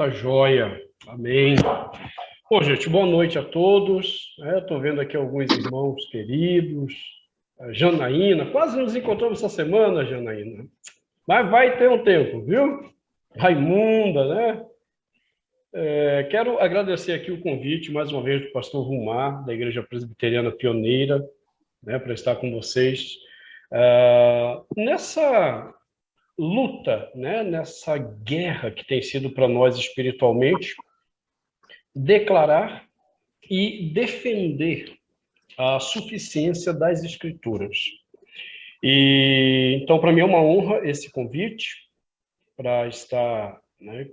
Tá joia. Amém. Bom, gente, boa noite a todos. Estou vendo aqui alguns irmãos queridos. A Janaína, quase nos encontramos essa semana, Janaína. Mas vai ter um tempo, viu? Raimunda, né? Quero agradecer aqui o convite, mais uma vez, do pastor Rumar, da Igreja Presbiteriana Pioneira, né, para estar com vocês. Nessa luta, né, nessa guerra que tem sido para nós espiritualmente, declarar e defender a suficiência das Escrituras. E então, para mim é uma honra esse convite para estar, né,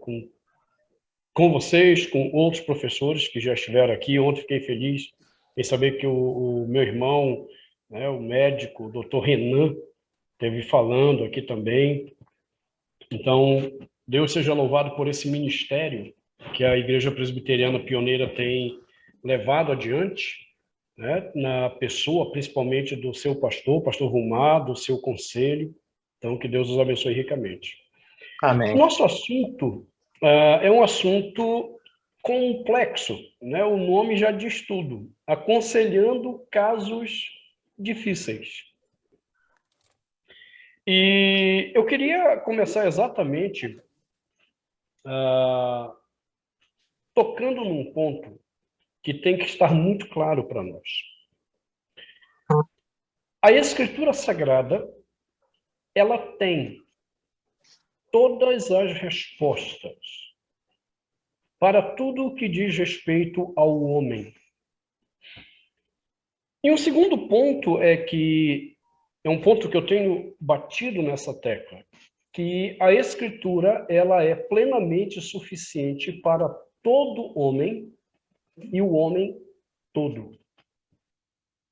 com vocês, com outros professores que já estiveram aqui. Ontem fiquei feliz em saber que o meu irmão, né, o médico, o doutor Renan, esteve falando aqui também. Então, Deus seja louvado por esse ministério que a Igreja Presbiteriana Pioneira tem levado adiante, né, na pessoa, principalmente do seu pastor, pastor Rumar, do seu conselho. Então, que Deus os abençoe ricamente. Amém. Nosso assunto é um assunto complexo, né? O nome já diz tudo. Aconselhando casos difíceis. E eu queria começar exatamente tocando num ponto que tem que estar muito claro para nós. A Escritura Sagrada, ela tem todas as respostas para tudo o que diz respeito ao homem. E um segundo ponto é um ponto que eu tenho batido nessa tecla, que a Escritura ela é plenamente suficiente para todo homem e o homem todo.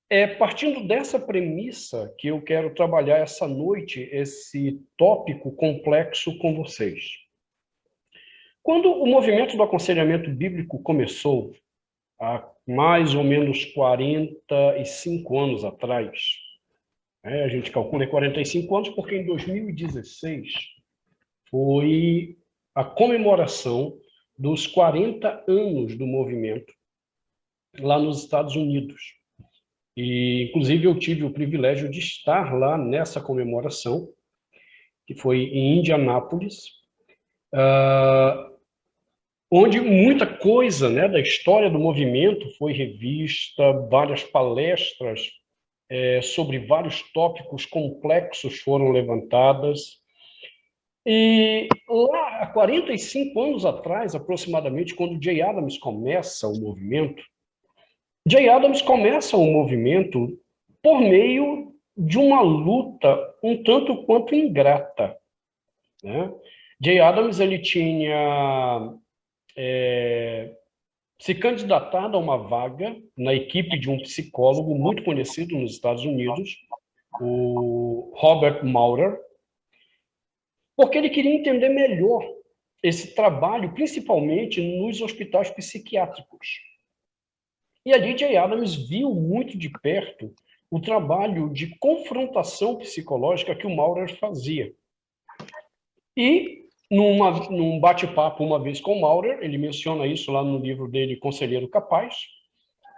É partindo dessa premissa que eu quero trabalhar essa noite esse tópico complexo com vocês. Quando o movimento do aconselhamento bíblico começou, há mais ou menos 45 anos atrás, a gente calcula 45 anos porque em 2016 foi a comemoração dos 40 anos do movimento lá nos Estados Unidos. E, inclusive, eu tive o privilégio de estar lá nessa comemoração, que foi em Indianápolis, onde muita coisa, né, da história do movimento foi revista, várias palestras sobre vários tópicos complexos foram levantadas. E lá, há 45 anos atrás, aproximadamente, quando Jay Adams começa o movimento, Jay Adams começa o movimento por meio de uma luta um tanto quanto ingrata, né? Jay Adams ele tinha se candidatado a uma vaga na equipe de um psicólogo muito conhecido nos Estados Unidos, o Robert Maurer, porque ele queria entender melhor esse trabalho, principalmente nos hospitais psiquiátricos. E ali Jay Adams viu muito de perto o trabalho de confrontação psicológica que o Maurer fazia. E, num bate-papo uma vez com o Maurer, ele menciona isso lá no livro dele, Conselheiro Capaz,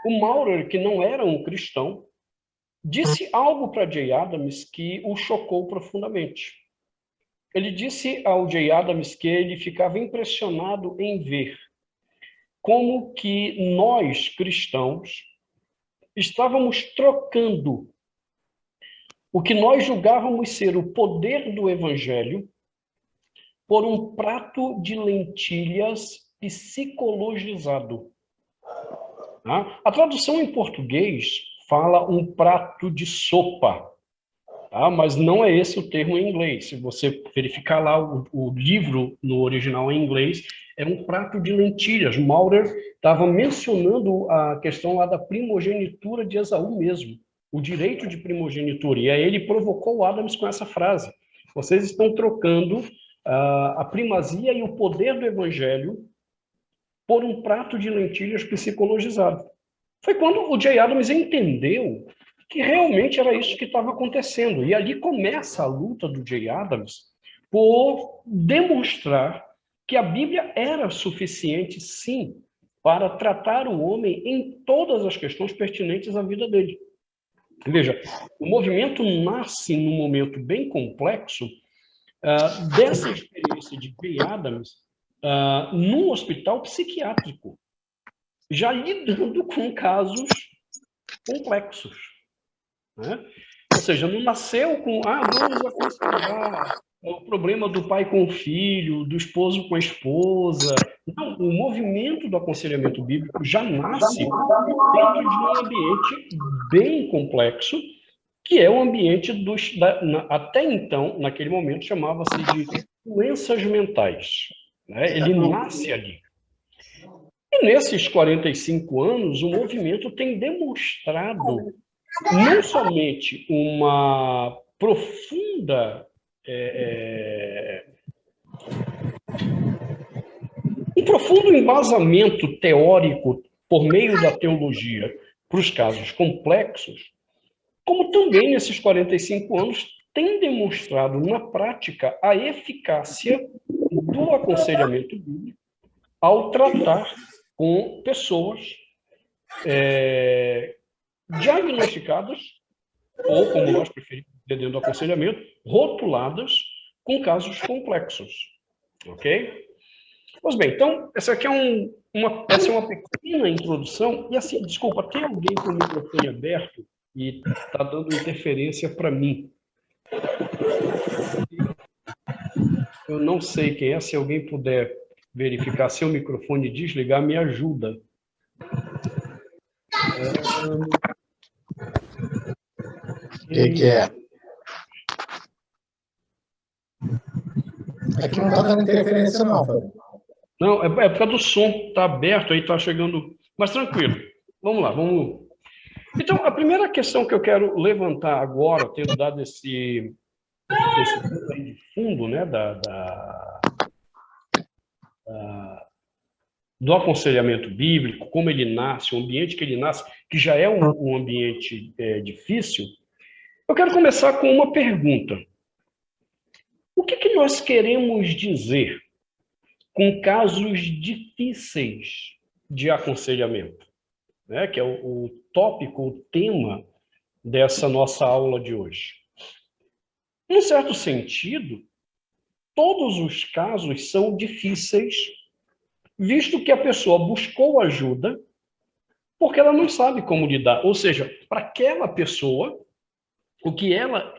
o Maurer, que não era um cristão, disse algo para Jay Adams que o chocou profundamente. Ele disse ao Jay Adams que ele ficava impressionado em ver como que nós, cristãos, estávamos trocando o que nós julgávamos ser o poder do evangelho por um prato de lentilhas psicologizado. Tá? A tradução em português fala um prato de sopa, tá? Mas não é esse o termo em inglês. Se você verificar lá o livro no original em inglês, é um prato de lentilhas. Maurer estava mencionando a questão lá da primogenitura de Esaú mesmo, o direito de primogenitura. E aí ele provocou o Adams com essa frase. Vocês estão trocando a primazia e o poder do evangelho por um prato de lentilhas psicologizado. Foi quando o Jay Adams entendeu que realmente era isso que estava acontecendo. E ali começa a luta do Jay Adams por demonstrar que a Bíblia era suficiente, sim, para tratar o homem em todas as questões pertinentes à vida dele. Veja, o movimento nasce num momento bem complexo dessa experiência de Jay Adams num hospital psiquiátrico, já lidando com casos complexos, né? Ou seja, não nasceu com, vamos aconselhar o problema do pai com o filho, do esposo com a esposa. Não, o movimento do aconselhamento bíblico já nasce dentro de um ambiente bem complexo, que é o ambiente até então, naquele momento, chamava-se de doenças mentais, né? Ele nasce ali. E nesses 45 anos, o movimento tem demonstrado não somente uma profunda um profundo embasamento teórico por meio da teologia para os casos complexos, como também nesses 45 anos tem demonstrado na prática a eficácia do aconselhamento bíblico ao tratar com pessoas diagnosticadas, ou como nós preferimos dentro do aconselhamento, rotuladas com casos complexos. Ok? Pois bem, então, essa aqui é essa é uma pequena introdução. E assim, desculpa, tem alguém com o microfone aberto e está dando interferência para mim. Eu não sei quem é. Se alguém puder verificar seu microfone e desligar, me ajuda. O que é? Aqui não está dando interferência, não, Fábio. Não, é por causa do som. Está aberto, aí está chegando... Mas tranquilo. Vamos lá, vamos... Então, a primeira questão que eu quero levantar agora, tendo dado esse de fundo, né, do aconselhamento bíblico, como ele nasce, o ambiente que ele nasce, que já é um ambiente difícil, eu quero começar com uma pergunta. O que nós queremos dizer com casos difíceis de aconselhamento? Né, que é o tópico, o tema dessa nossa aula de hoje. Em certo sentido, todos os casos são difíceis, visto que a pessoa buscou ajuda porque ela não sabe como lidar. Ou seja, para aquela pessoa, o que ela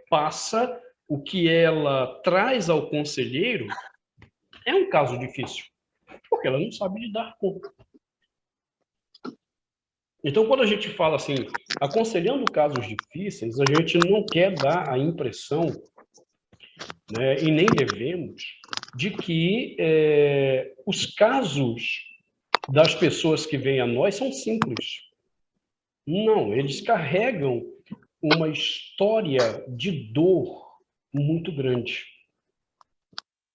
passa, o que ela traz ao conselheiro é um caso difícil, porque ela não sabe lidar com. Então, quando a gente fala assim, aconselhando casos difíceis, a gente não quer dar a impressão, né, e nem devemos, de que os casos das pessoas que vêm a nós são simples. Não, eles carregam uma história de dor muito grande.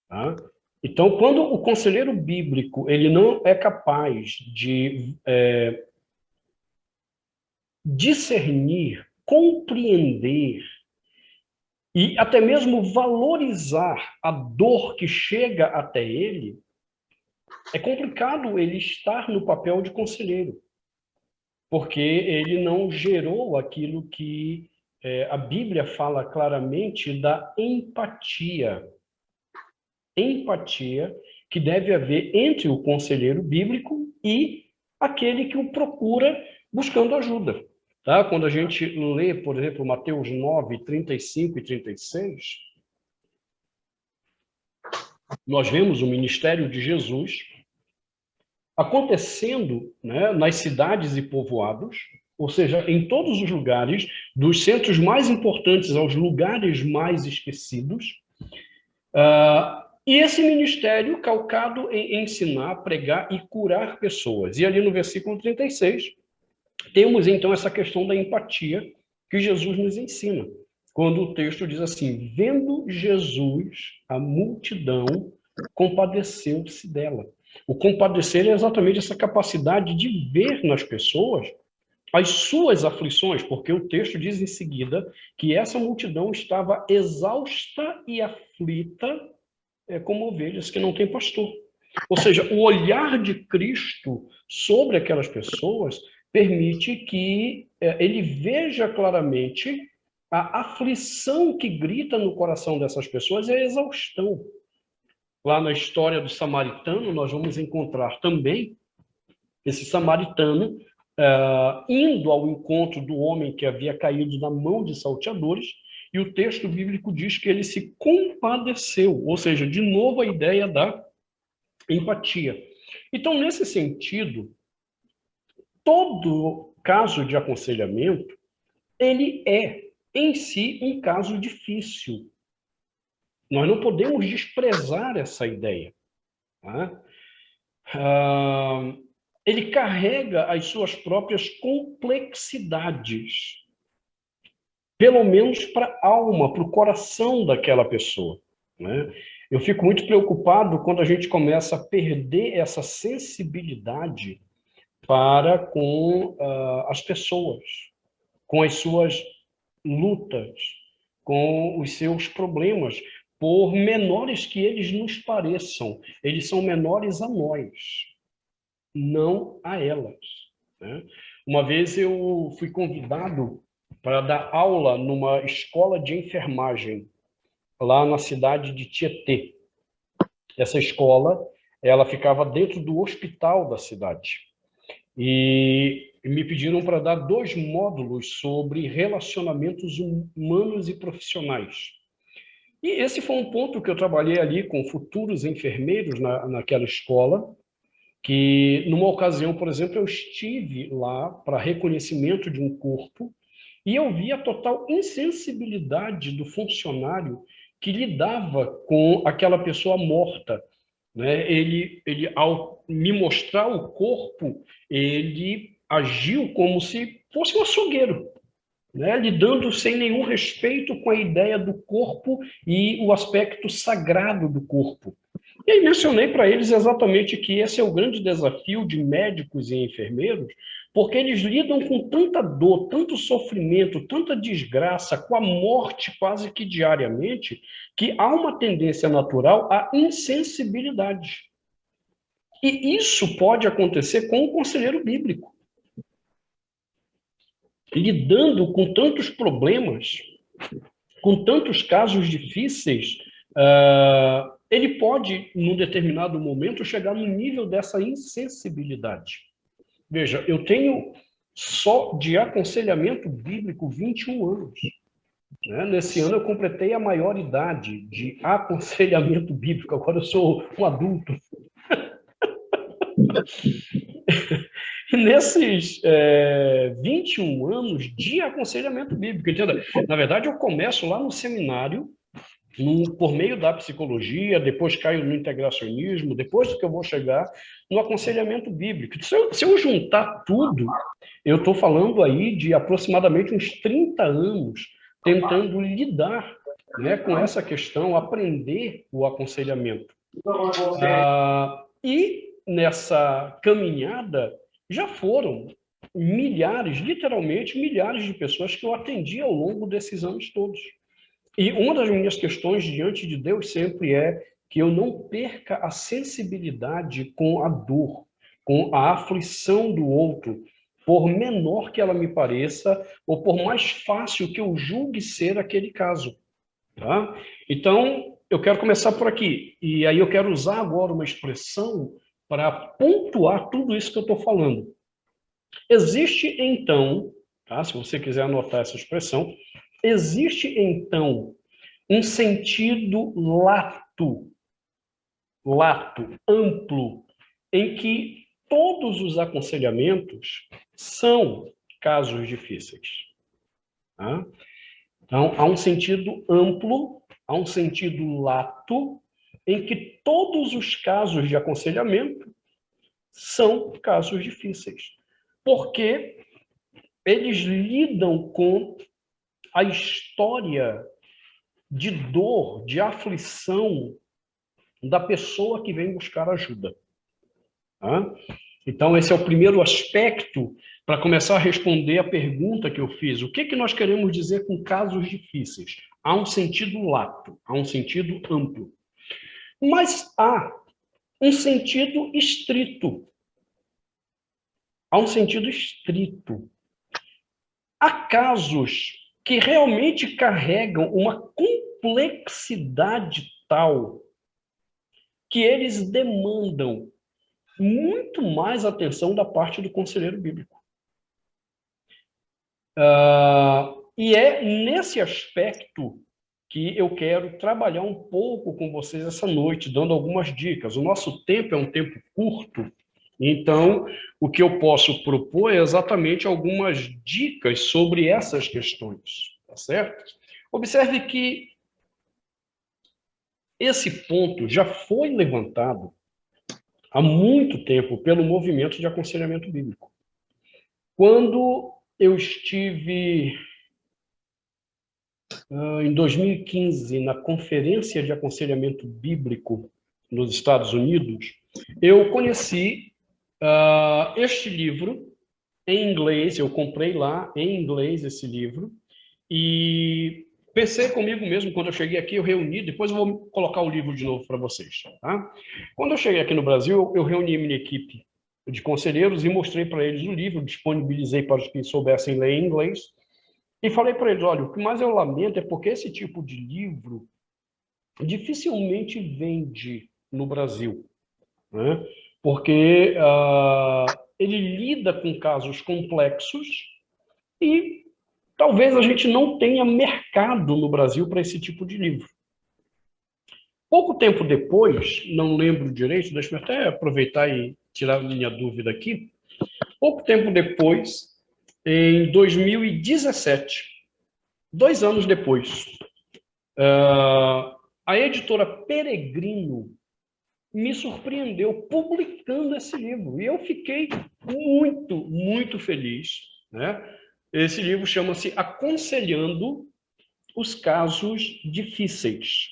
Tá? Então, quando o conselheiro bíblico ele não é capaz de discernir, compreender e até mesmo valorizar a dor que chega até ele, é complicado ele estar no papel de conselheiro, porque ele não gerou aquilo que a Bíblia fala claramente da empatia. Empatia que deve haver entre o conselheiro bíblico e aquele que o procura buscando ajuda. Tá? Quando a gente lê, por exemplo, Mateus 9, 35 e 36, nós vemos o ministério de Jesus acontecendo, né, nas cidades e povoados, ou seja, em todos os lugares, dos centros mais importantes aos lugares mais esquecidos, e esse ministério calcado em ensinar, pregar e curar pessoas. E ali no versículo 36, temos então essa questão da empatia que Jesus nos ensina, quando o texto diz assim: vendo Jesus a multidão, compadeceu-se dela. O compadecer é exatamente essa capacidade de ver nas pessoas as suas aflições, porque o texto diz em seguida que essa multidão estava exausta e aflita como ovelhas que não têm pastor. Ou seja, o olhar de Cristo sobre aquelas pessoas permite que ele veja claramente a aflição que grita no coração dessas pessoas e a exaustão. Lá na história do samaritano, nós vamos encontrar também esse samaritano indo ao encontro do homem que havia caído na mão de salteadores, e o texto bíblico diz que ele se compadeceu, ou seja, de novo a ideia da empatia. Então, nesse sentido, todo caso de aconselhamento, ele é, em si, um caso difícil. Nós não podemos desprezar essa ideia. Tá? Ele carrega as suas próprias complexidades, pelo menos para a alma, para o coração daquela pessoa. Né? Eu fico muito preocupado quando a gente começa a perder essa sensibilidade para com as pessoas, com as suas lutas, com os seus problemas, por menores que eles nos pareçam. Eles são menores a nós, não a elas. Né? Uma vez eu fui convidado para dar aula numa escola de enfermagem, lá na cidade de Tietê. Essa escola, ela ficava dentro do hospital da cidade. E me pediram para dar 2 módulos sobre relacionamentos humanos e profissionais. E esse foi um ponto que eu trabalhei ali com futuros enfermeiros naquela escola, que numa ocasião, por exemplo, eu estive lá para reconhecimento de um corpo e eu vi a total insensibilidade do funcionário que lidava com aquela pessoa morta. Né? Ele, ao me mostrar o corpo, ele agiu como se fosse um açougueiro, né? Lidando sem nenhum respeito com a ideia do corpo e o aspecto sagrado do corpo. E aí mencionei para eles exatamente que esse é o grande desafio de médicos e enfermeiros, porque eles lidam com tanta dor, tanto sofrimento, tanta desgraça, com a morte quase que diariamente, que há uma tendência natural à insensibilidade. E isso pode acontecer com o conselheiro bíblico. Lidando com tantos problemas, com tantos casos difíceis, ele pode, num determinado momento, chegar no nível dessa insensibilidade. Veja, eu tenho só de aconselhamento bíblico 21 anos. Né? Nesse ano eu completei a maioridade de aconselhamento bíblico, agora eu sou um adulto. E nesses 21 anos de aconselhamento bíblico, entenda? Na verdade, eu começo lá no seminário, por meio da psicologia, depois caio no integracionismo, depois do que eu vou chegar no aconselhamento bíblico. Se eu juntar tudo, eu estou falando aí de aproximadamente uns 30 anos tentando lidar, né, com essa questão, aprender o aconselhamento. E nessa caminhada já foram milhares, literalmente milhares de pessoas que eu atendi ao longo desses anos todos. E uma das minhas questões diante de Deus sempre é que eu não perca a sensibilidade com a dor, com a aflição do outro, por menor que ela me pareça, ou por mais fácil que eu julgue ser aquele caso. Tá? Então, eu quero começar por aqui. E aí eu quero usar agora uma expressão para pontuar tudo isso que eu estou falando. Existe, então, tá? Se você quiser anotar essa expressão, existe, então, um sentido lato, amplo, em que todos os aconselhamentos são casos difíceis. Tá? Então, há um sentido amplo, há um sentido lato, em que todos os casos de aconselhamento são casos difíceis. Porque eles lidam com a história de dor, de aflição da pessoa que vem buscar ajuda. Tá? Então, esse é o primeiro aspecto para começar a responder a pergunta que eu fiz. O que nós queremos dizer com casos difíceis? Há um sentido lato, há um sentido amplo. Mas há um sentido estrito. Há um sentido estrito. Há casos que realmente carregam uma complexidade tal que eles demandam muito mais atenção da parte do conselheiro bíblico. E é nesse aspecto que eu quero trabalhar um pouco com vocês essa noite, dando algumas dicas. O nosso tempo é um tempo curto, então o que eu posso propor é exatamente algumas dicas sobre essas questões, tá certo? Observe que esse ponto já foi levantado há muito tempo pelo movimento de aconselhamento bíblico. Quando eu estive em 2015 na Conferência de Aconselhamento Bíblico nos Estados Unidos, eu conheci este livro em inglês, eu comprei lá em inglês esse livro, e pensei comigo mesmo, quando eu cheguei aqui, eu reuni, depois eu vou colocar o livro de novo para vocês. Tá? Quando eu cheguei aqui no Brasil, eu reuni minha equipe de conselheiros e mostrei para eles o livro, disponibilizei para os que soubessem ler em inglês, e falei para eles, olha, o que mais eu lamento é porque esse tipo de livro dificilmente vende no Brasil, né? Porque ele lida com casos complexos e talvez a gente não tenha mercado no Brasil para esse tipo de livro. Pouco tempo depois, não lembro direito, deixa eu até aproveitar e tirar minha dúvida aqui. Pouco tempo depois, em 2017, 2 anos depois, a editora Peregrino me surpreendeu publicando esse livro. E eu fiquei muito, muito feliz, né? Esse livro chama-se Aconselhando os Casos Difíceis.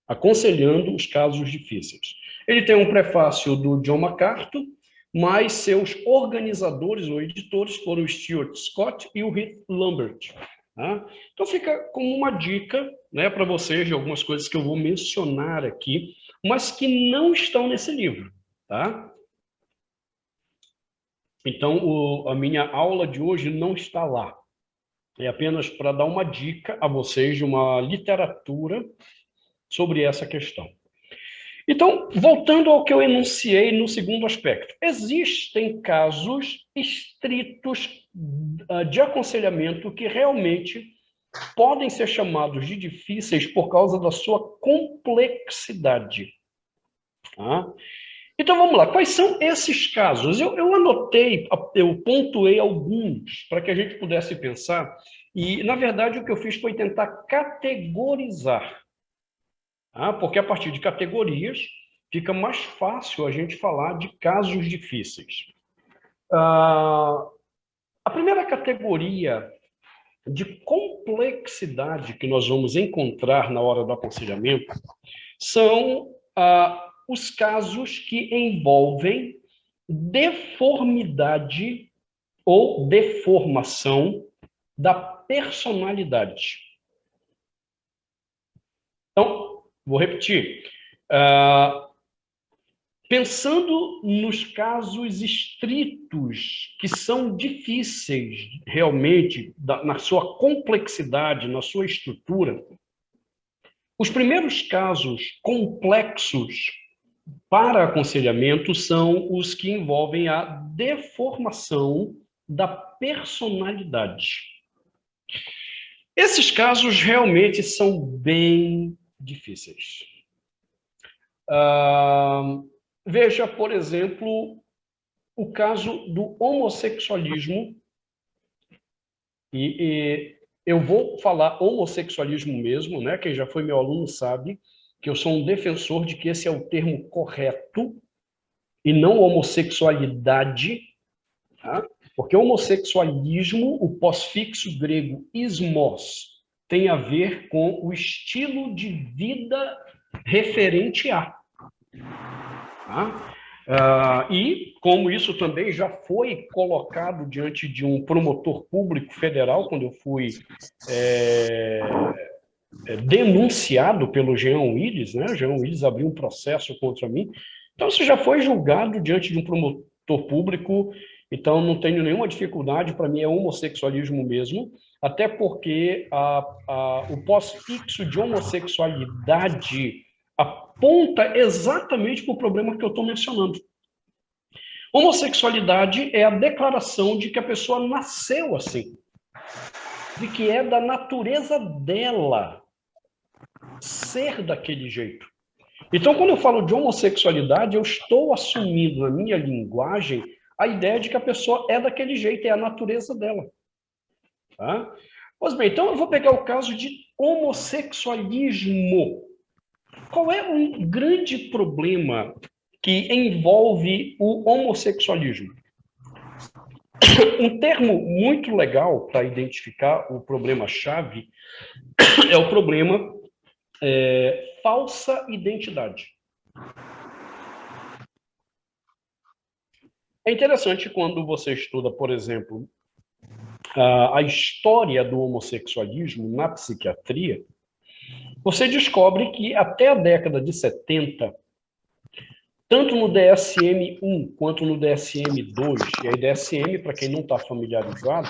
Aconselhando os Casos Difíceis. Ele tem um prefácio do John MacArthur, mas seus organizadores ou editores foram o Stuart Scott e o Heath Lambert. Tá? Então fica como uma dica, né, para vocês de algumas coisas que eu vou mencionar aqui, mas que não estão nesse livro. Tá? Então a minha aula de hoje não está lá. É apenas para dar uma dica a vocês de uma literatura sobre essa questão. Então, voltando ao que eu enunciei no segundo aspecto, existem casos estritos de aconselhamento que realmente podem ser chamados de difíceis por causa da sua complexidade. Tá? Então, vamos lá. Quais são esses casos? Eu anotei, eu pontuei alguns para que a gente pudesse pensar e, na verdade, o que eu fiz foi tentar categorizar. Porque a partir de categorias fica mais fácil a gente falar de casos difíceis. A primeira categoria de complexidade que nós vamos encontrar na hora do aconselhamento são os casos que envolvem deformidade ou deformação da personalidade. Então, vou repetir. Pensando nos casos estritos, que são difíceis realmente, na sua complexidade, na sua estrutura, os primeiros casos complexos para aconselhamento são os que envolvem a deformação da personalidade. Esses casos realmente são bem difíceis. Veja, por exemplo, o caso do homossexualismo, e eu vou falar homossexualismo mesmo, né? Quem já foi meu aluno sabe que eu sou um defensor de que esse é o termo correto e não homossexualidade, tá? Porque homossexualismo, o pós-fixo grego ismos, tem a ver com o estilo de vida referente a. Tá? E, como isso também já foi colocado diante de um promotor público federal, quando eu fui denunciado pelo Jean Willis, né? O Jean Willis abriu um processo contra mim. Então, isso já foi julgado diante de um promotor público, então não tenho nenhuma dificuldade, para mim é homossexualismo mesmo, até porque o pós-fixo de homossexualidade aponta exatamente para o problema que eu estou mencionando. Homossexualidade é a declaração de que a pessoa nasceu assim, de que é da natureza dela ser daquele jeito. Então, quando eu falo de homossexualidade, eu estou assumindo na minha linguagem a ideia de que a pessoa é daquele jeito, é a natureza dela. Tá? Pois bem, então eu vou pegar o caso de homossexualismo. Qual é um grande problema que envolve o homossexualismo? Um termo muito legal para identificar o problema-chave é o problema falsa identidade. É interessante quando você estuda, por exemplo, a história do homossexualismo na psiquiatria, você descobre que até a década de 70, tanto no DSM-1 quanto no DSM-2, e aí DSM, para quem não está familiarizado,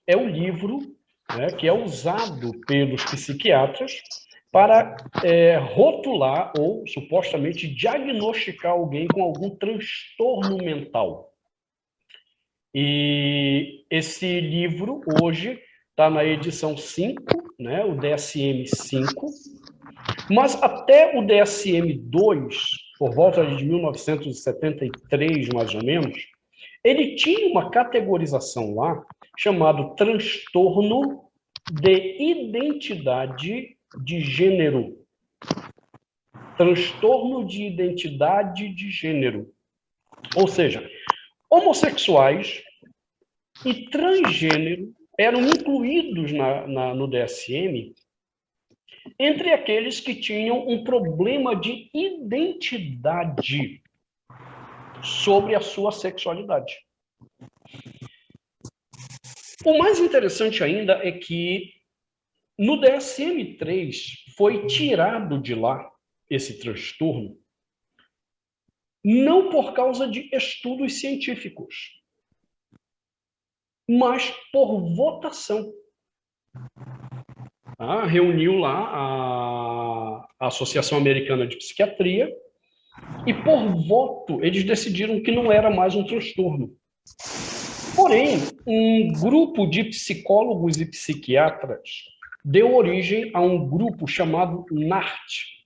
é o livro, né, que é usado pelos psiquiatras para rotular ou supostamente diagnosticar alguém com algum transtorno mental. E esse livro hoje está na edição 5, né, o DSM-5, mas até o DSM-2, por volta de 1973, mais ou menos, ele tinha uma categorização lá chamado transtorno de identidade de gênero. Transtorno de identidade de gênero. Ou seja, homossexuais e transgênero eram incluídos no DSM entre aqueles que tinham um problema de identidade sobre a sua sexualidade. O mais interessante ainda é que no DSM-3 foi tirado de lá esse transtorno não por causa de estudos científicos, mas por votação. Reuniu lá a Associação Americana de Psiquiatria e, por voto, eles decidiram que não era mais um transtorno. Porém, um grupo de psicólogos e psiquiatras deu origem a um grupo chamado NART,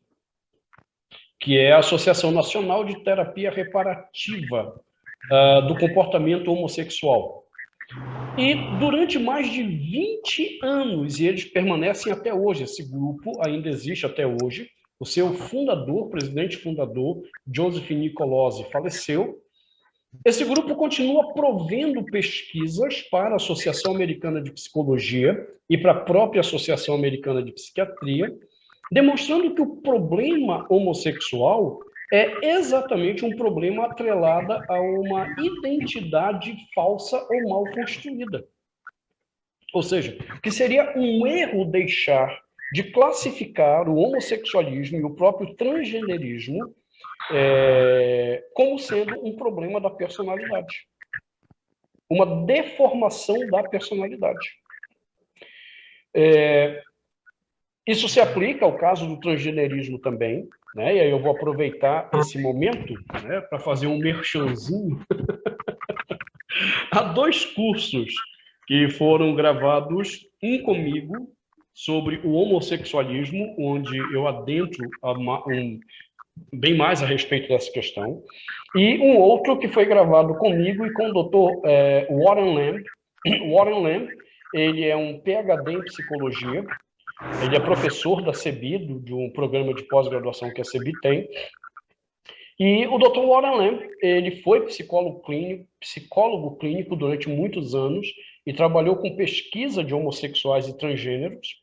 que é a Associação Nacional de Terapia Reparativa do Comportamento Homossexual. E durante mais de 20 anos, e eles permanecem até hoje, esse grupo ainda existe até hoje, o seu fundador, presidente fundador, Joseph Nicolosi, faleceu. Esse grupo continua provendo pesquisas para a Associação Americana de Psicologia e para a própria Associação Americana de Psiquiatria, demonstrando que o problema homossexual é exatamente um problema atrelado a uma identidade falsa ou mal construída. Ou seja, que seria um erro deixar de classificar o homossexualismo e o próprio transgenerismo como sendo um problema da personalidade. Uma deformação da personalidade. Isso se aplica ao caso do transgenerismo também, né? E aí eu vou aproveitar esse momento, né, para fazer um merchanzinho. Há 2 cursos que foram gravados, um comigo, sobre o homossexualismo, onde eu adentro bem mais a respeito dessa questão, e um outro que foi gravado comigo e com o Dr. Warren Lamb. Warren Lamb, ele é um PhD em psicologia, ele é professor da CEBI, de um programa de pós-graduação que a CEBI tem. E o Dr. Warren Lamb, ele foi psicólogo clínico durante muitos anos e trabalhou com pesquisa de homossexuais e transgêneros.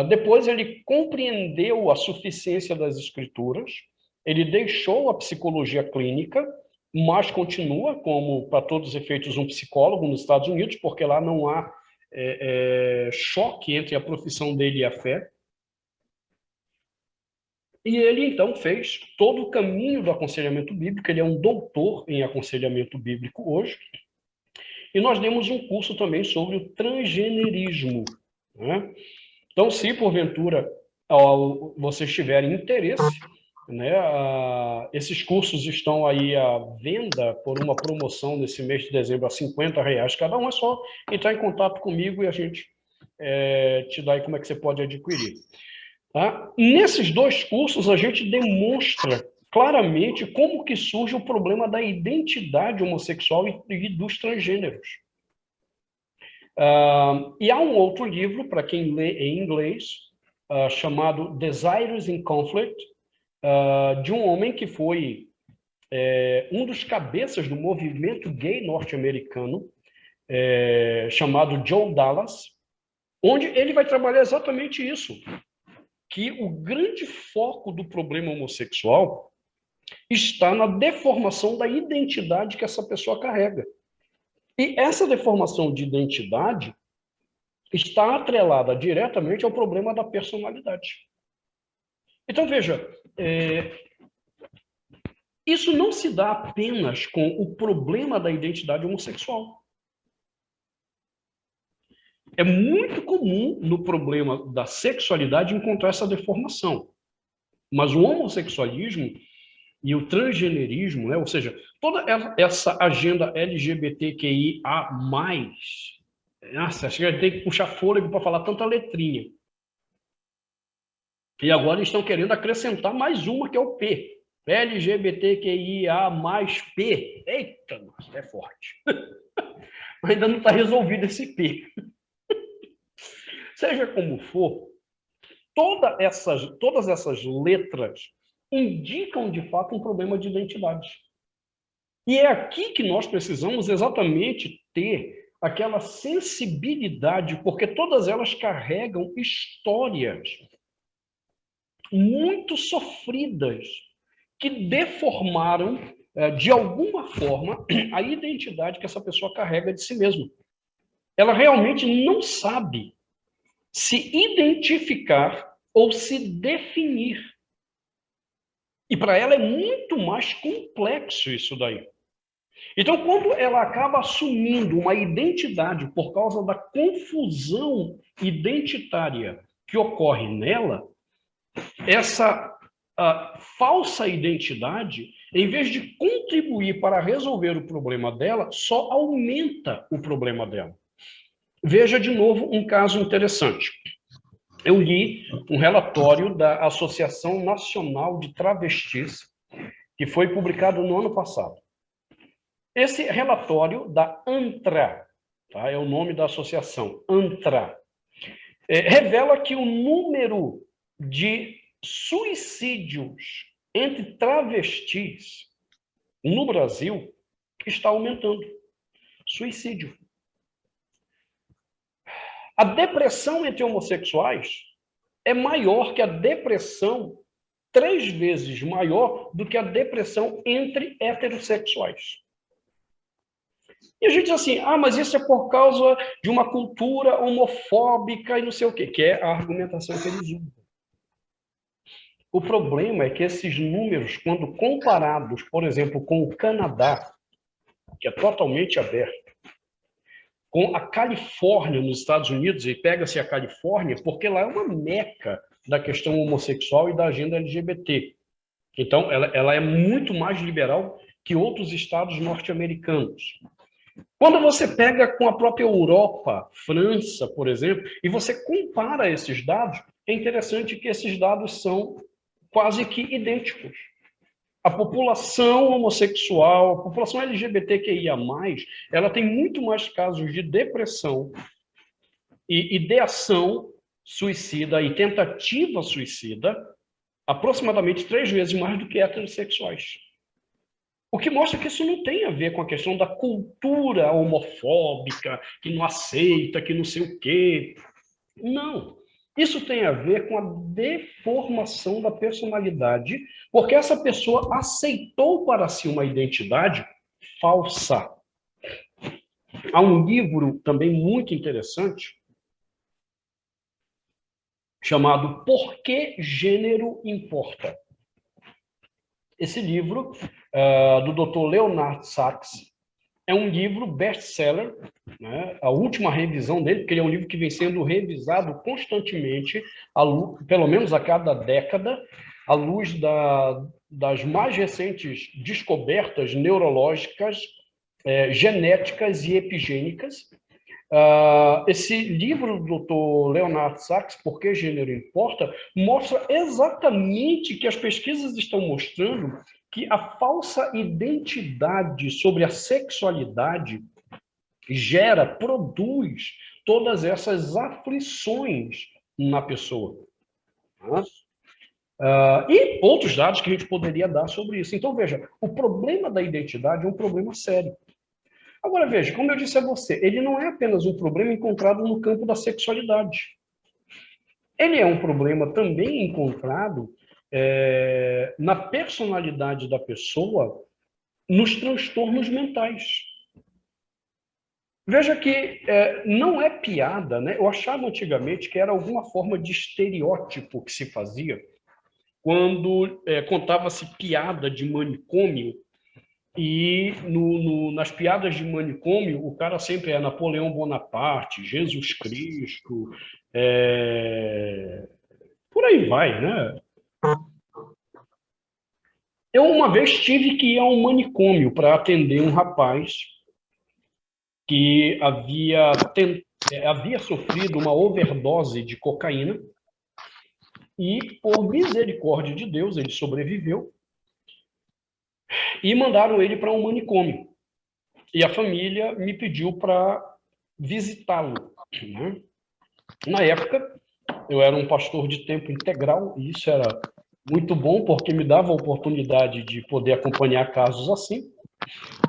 Depois ele compreendeu a suficiência das escrituras, ele deixou a psicologia clínica, mas continua como, para todos os efeitos, um psicólogo nos Estados Unidos, porque lá não há choque entre a profissão dele e a fé. E ele, então, fez todo o caminho do aconselhamento bíblico. Ele é um doutor em aconselhamento bíblico hoje. E nós demos um curso também sobre o transgenerismo, né? Então, se porventura vocês tiverem interesse, né, esses cursos estão aí à venda por uma promoção nesse mês de dezembro a R$ 50 cada um. É só entrar em contato comigo e a gente te dá aí como é que você pode adquirir. Tá? Nesses dois cursos, a gente demonstra claramente como que surge o problema da identidade homossexual e dos transgêneros. E há um outro livro, para quem lê em inglês, chamado Desires in Conflict, de um homem que foi um dos cabeças do movimento gay norte-americano, chamado Joe Dallas, onde ele vai trabalhar exatamente isso, que o grande foco do problema homossexual está na deformação da identidade que essa pessoa carrega. E essa deformação de identidade está atrelada diretamente ao problema da personalidade. Então, veja, isso não se dá apenas com o problema da identidade homossexual. É muito comum no problema da sexualidade encontrar essa deformação. Mas o homossexualismo e o transgenerismo, né, ou seja, toda essa agenda LGBTQIA+, nossa, acho que tem que puxar fôlego para falar tanta letrinha. E agora eles estão querendo acrescentar mais uma, que é o P. LGBTQIA mais P. Eita, nossa, é forte. Ainda não está resolvido esse P. Seja como for, todas essas letras indicam, de fato, um problema de identidade. E é aqui que nós precisamos exatamente ter aquela sensibilidade, porque todas elas carregam histórias muito sofridas que deformaram, de alguma forma, a identidade que essa pessoa carrega de si mesma. Ela realmente não sabe se identificar ou se definir. E para ela é muito mais complexo isso daí. Então, quando ela acaba assumindo uma identidade por causa da confusão identitária que ocorre nela, essa falsa identidade, em vez de contribuir para resolver o problema dela, só aumenta o problema dela. Veja de novo um caso interessante. Eu li um relatório da Associação Nacional de Travestis, que foi publicado no ano passado. Esse relatório da ANTRA, tá? É o nome da associação, ANTRA, revela que o número de suicídios entre travestis no Brasil está aumentando. Suicídio. A depressão entre homossexuais é maior que a depressão, 3 vezes maior do que a depressão entre heterossexuais. E a gente diz assim, mas isso é por causa de uma cultura homofóbica e não sei o quê, que é a argumentação que eles usam. O problema é que esses números, quando comparados, por exemplo, com o Canadá, que é totalmente aberto, com a Califórnia, nos Estados Unidos, e pega-se a Califórnia, porque lá é uma meca da questão homossexual e da agenda LGBT. Então, ela é muito mais liberal que outros estados norte-americanos. Quando você pega com a própria Europa, França, por exemplo, e você compara esses dados, é interessante que esses dados são quase que idênticos. A população homossexual, a população LGBTQIA+, ela tem muito mais casos de depressão e ideação suicida e tentativa suicida, aproximadamente 3 vezes mais do que heterossexuais. O que mostra que isso não tem a ver com a questão da cultura homofóbica, que não aceita, que não sei o quê. Não. Isso tem a ver com a deformação da personalidade, porque essa pessoa aceitou para si uma identidade falsa. Há um livro também muito interessante, chamado Por que Gênero Importa? Esse livro, do Dr. Leonard Sachs, é um livro best-seller, né? A última revisão dele, porque ele é um livro que vem sendo revisado constantemente, pelo menos a cada década, à luz das mais recentes descobertas neurológicas, genéticas e epigênicas. Esse livro do Dr. Leonard Sachs, Por que Gênero Importa, mostra exatamente que as pesquisas estão mostrando que a falsa identidade sobre a sexualidade produz todas essas aflições na pessoa. E outros dados que a gente poderia dar sobre isso. Então, veja, o problema da identidade é um problema sério. Agora, veja, como eu disse a você, ele não é apenas um problema encontrado no campo da sexualidade. Ele é um problema também encontrado na personalidade da pessoa, nos transtornos mentais. Veja que não é piada, né? Eu achava antigamente que era alguma forma de estereótipo que se fazia quando contava-se piada de manicômio, e nas piadas de manicômio o cara sempre é Napoleão Bonaparte, Jesus Cristo, por aí vai, né? Eu uma vez tive que ir a um manicômio para atender um rapaz que havia sofrido uma overdose de cocaína e, por misericórdia de Deus, ele sobreviveu e mandaram ele para um manicômio. E a família me pediu para visitá-lo, né? Na época, eu era um pastor de tempo integral, e isso era muito bom, porque me dava a oportunidade de poder acompanhar casos assim.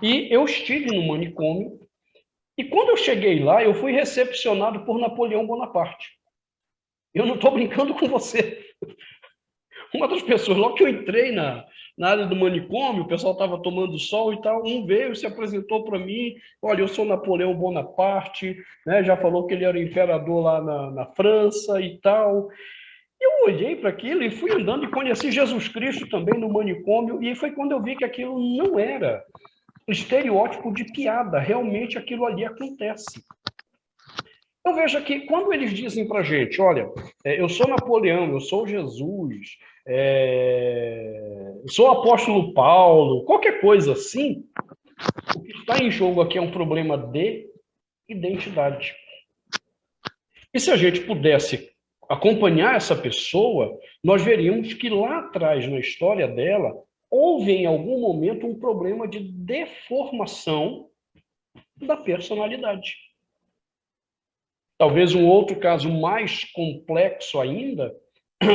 E eu estive no manicômio, e quando eu cheguei lá, eu fui recepcionado por Napoleão Bonaparte. Eu não estou brincando com você. Uma das pessoas, logo que eu entrei na área do manicômio, o pessoal estava tomando sol e tal, um veio, se apresentou para mim, olha, eu sou Napoleão Bonaparte, né, já falou que ele era imperador lá na França e tal. Eu olhei para aquilo e fui andando e conheci Jesus Cristo também no manicômio, e foi quando eu vi que aquilo não era estereótipo de piada, realmente aquilo ali acontece. Eu vejo que quando eles dizem para a gente, olha, eu sou Napoleão, eu sou Jesus, eu sou o apóstolo Paulo, qualquer coisa assim, o que está em jogo aqui é um problema de identidade. E se a gente pudesse acompanhar essa pessoa, nós veríamos que lá atrás, na história dela, houve em algum momento um problema de deformação da personalidade. Talvez um outro caso mais complexo ainda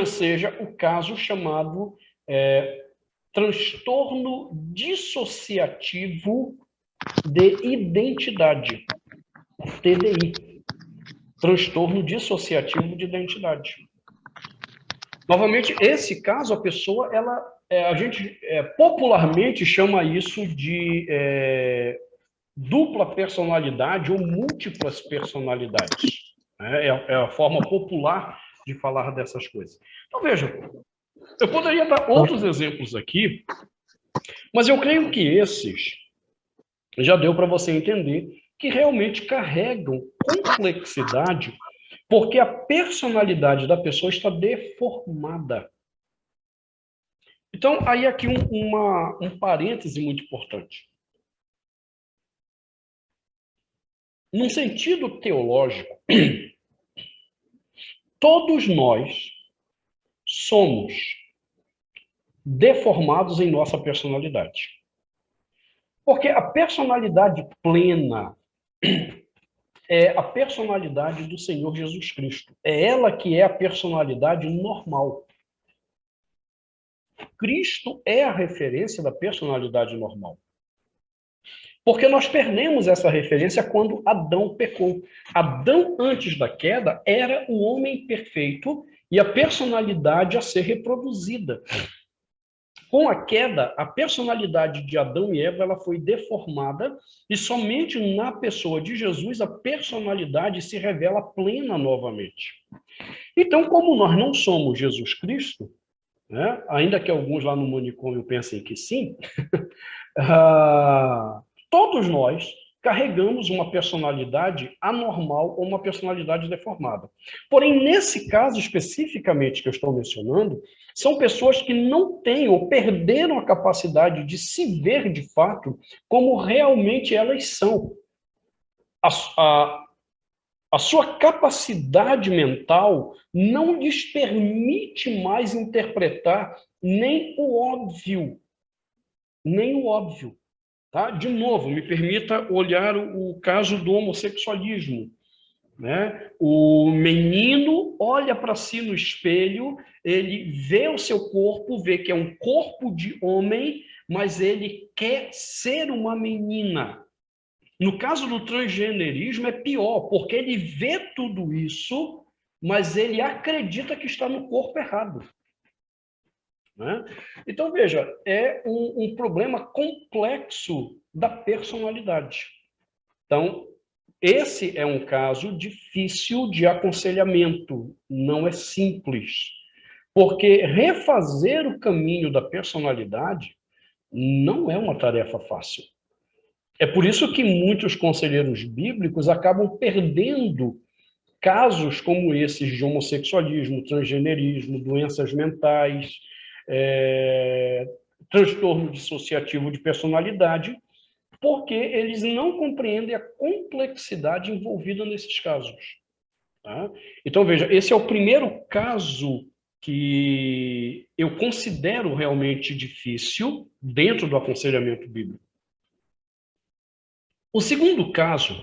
seja o caso chamado transtorno dissociativo de identidade, TDI, transtorno dissociativo de identidade. Novamente, esse caso, a pessoa, a gente popularmente chama isso de dupla personalidade ou múltiplas personalidades. É a forma popular de falar dessas coisas. Então, veja, eu poderia dar outros exemplos aqui, mas eu creio que esses já deu para você entender que realmente carregam complexidade, porque a personalidade da pessoa está deformada. Então, aí aqui um parêntese muito importante. Num sentido teológico, todos nós somos deformados em nossa personalidade. Porque a personalidade plena é a personalidade do Senhor Jesus Cristo. É ela que é a personalidade normal. Cristo é a referência da personalidade normal. Porque nós perdemos essa referência quando Adão pecou. Adão, antes da queda, era o homem perfeito e a personalidade a ser reproduzida. Com a queda, a personalidade de Adão e Eva ela foi deformada e somente na pessoa de Jesus a personalidade se revela plena novamente. Então, como nós não somos Jesus Cristo, né, ainda que alguns lá no manicômio pensem que sim, todos nós carregamos uma personalidade anormal ou uma personalidade deformada. Porém, nesse caso especificamente que eu estou mencionando, são pessoas que não têm ou perderam a capacidade de se ver de fato como realmente elas são. A sua capacidade mental não lhes permite mais interpretar nem o óbvio, nem o óbvio. Tá? De novo, me permita olhar o caso do homossexualismo. Né? O menino olha para si no espelho, ele vê o seu corpo, vê que é um corpo de homem, mas ele quer ser uma menina. No caso do transgenerismo é pior, porque ele vê tudo isso, mas ele acredita que está no corpo errado. Né? Então, veja, é um problema complexo da personalidade. Então, esse é um caso difícil de aconselhamento, não é simples, porque refazer o caminho da personalidade não é uma tarefa fácil. É por isso que muitos conselheiros bíblicos acabam perdendo casos como esses de homossexualismo, transgenerismo, doenças mentais, transtorno dissociativo de personalidade, porque eles não compreendem a complexidade envolvida nesses casos. Tá? Então, veja, esse é o primeiro caso que eu considero realmente difícil dentro do aconselhamento bíblico. O segundo caso,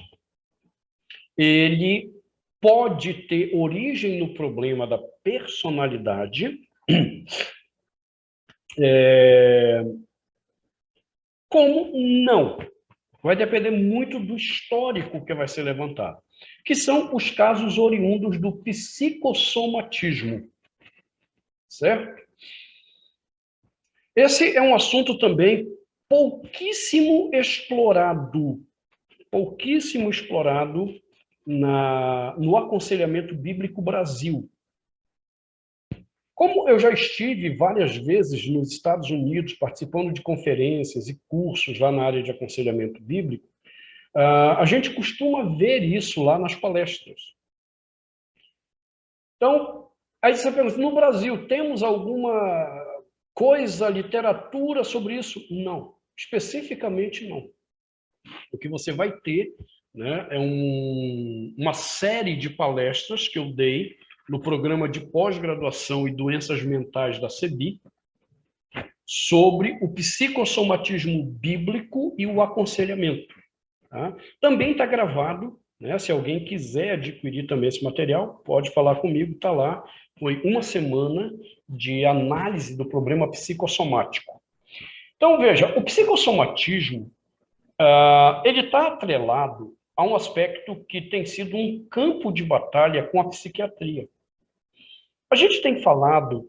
ele pode ter origem no problema da personalidade, como não. Vai depender muito do histórico que vai ser levantado, que são os casos oriundos do psicossomatismo, certo? Esse é um assunto também pouquíssimo explorado no aconselhamento bíblico Brasil. Como eu já estive várias vezes nos Estados Unidos participando de conferências e cursos lá na área de aconselhamento bíblico, a gente costuma ver isso lá nas palestras. Então, aí você pergunta, no Brasil, temos alguma coisa, literatura sobre isso? Não, especificamente não. O que você vai ter, né, é uma série de palestras que eu dei no programa de pós-graduação e doenças mentais da CEBI, sobre o psicossomatismo bíblico e o aconselhamento. Tá? Também está gravado, né? Se alguém quiser adquirir também esse material, pode falar comigo, está lá. Foi uma semana de análise do problema psicossomático. Então, veja, o psicossomatismo, ele está atrelado a um aspecto que tem sido um campo de batalha com a psiquiatria. A gente tem falado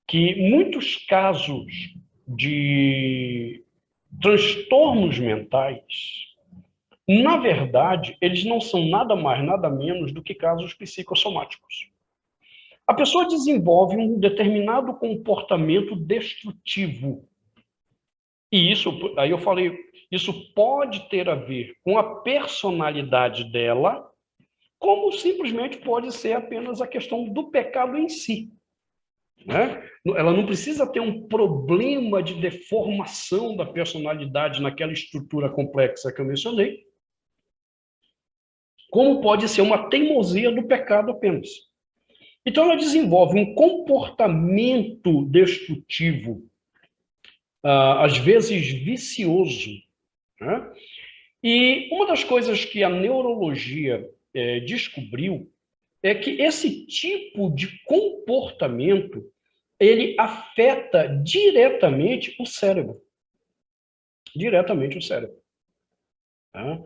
que muitos casos de transtornos mentais, na verdade, eles não são nada mais, nada menos do que casos psicossomáticos. A pessoa desenvolve um determinado comportamento destrutivo. E isso, aí eu falei, isso pode ter a ver com a personalidade dela, como simplesmente pode ser apenas a questão do pecado em si. Né? Ela não precisa ter um problema de deformação da personalidade naquela estrutura complexa que eu mencionei, como pode ser uma teimosia do pecado apenas. Então, ela desenvolve um comportamento destrutivo, às vezes vicioso. Né? E uma das coisas que a neurologia descobriu é que esse tipo de comportamento ele afeta diretamente o cérebro. Diretamente o cérebro. Tá?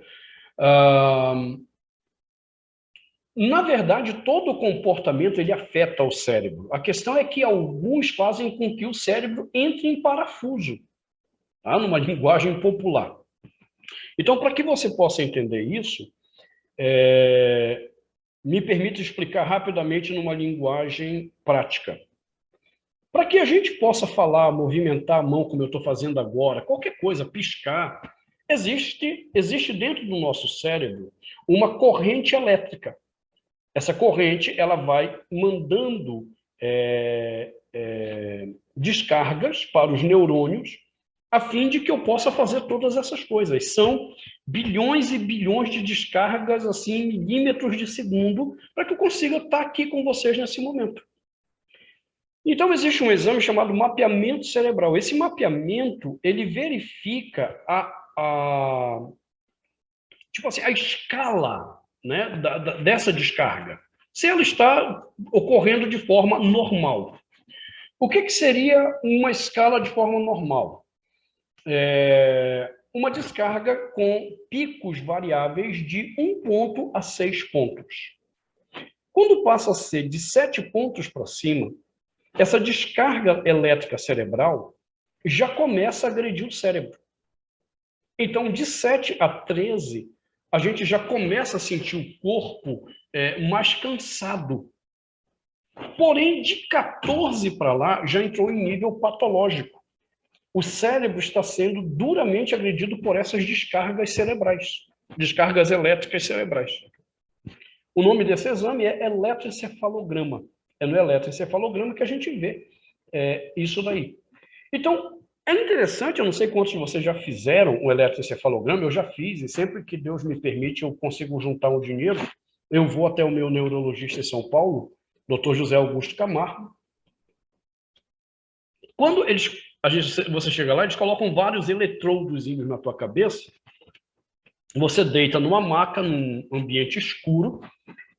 Na verdade, todo o comportamento ele afeta o cérebro. A questão é que alguns fazem com que o cérebro entre em parafuso, tá? Numa linguagem popular. Então, para que você possa entender isso, me permita explicar rapidamente numa linguagem prática. Para que a gente possa falar, movimentar a mão como eu estou fazendo agora, qualquer coisa, piscar, existe dentro do nosso cérebro uma corrente elétrica. Essa corrente ela vai mandando descargas para os neurônios a fim de que eu possa fazer todas essas coisas. São bilhões e bilhões de descargas, assim, em milímetros de segundo, para que eu consiga estar aqui com vocês nesse momento. Então, existe um exame chamado mapeamento cerebral. Esse mapeamento, ele verifica tipo assim, a escala, né, dessa descarga, se ela está ocorrendo de forma normal. O que seria uma escala de forma normal? Uma descarga com picos variáveis de 1 ponto a 6 pontos. Quando passa a ser de 7 pontos para cima, essa descarga elétrica cerebral já começa a agredir o cérebro. Então, de 7 a 13, a gente já começa a sentir o corpo mais cansado. Porém, de 14 para lá, já entrou em nível patológico. O cérebro está sendo duramente agredido por essas descargas cerebrais, descargas elétricas cerebrais. O nome desse exame é eletroencefalograma. É no eletroencefalograma que a gente vê isso daí. Então, é interessante, eu não sei quantos de vocês já fizeram o eletroencefalograma, eu já fiz, e sempre que Deus me permite, eu consigo juntar um dinheiro, eu vou até o meu neurologista em São Paulo, Dr. José Augusto Camargo. Quando você chega lá, eles colocam vários eletrodos na tua cabeça, você deita numa maca, num ambiente escuro,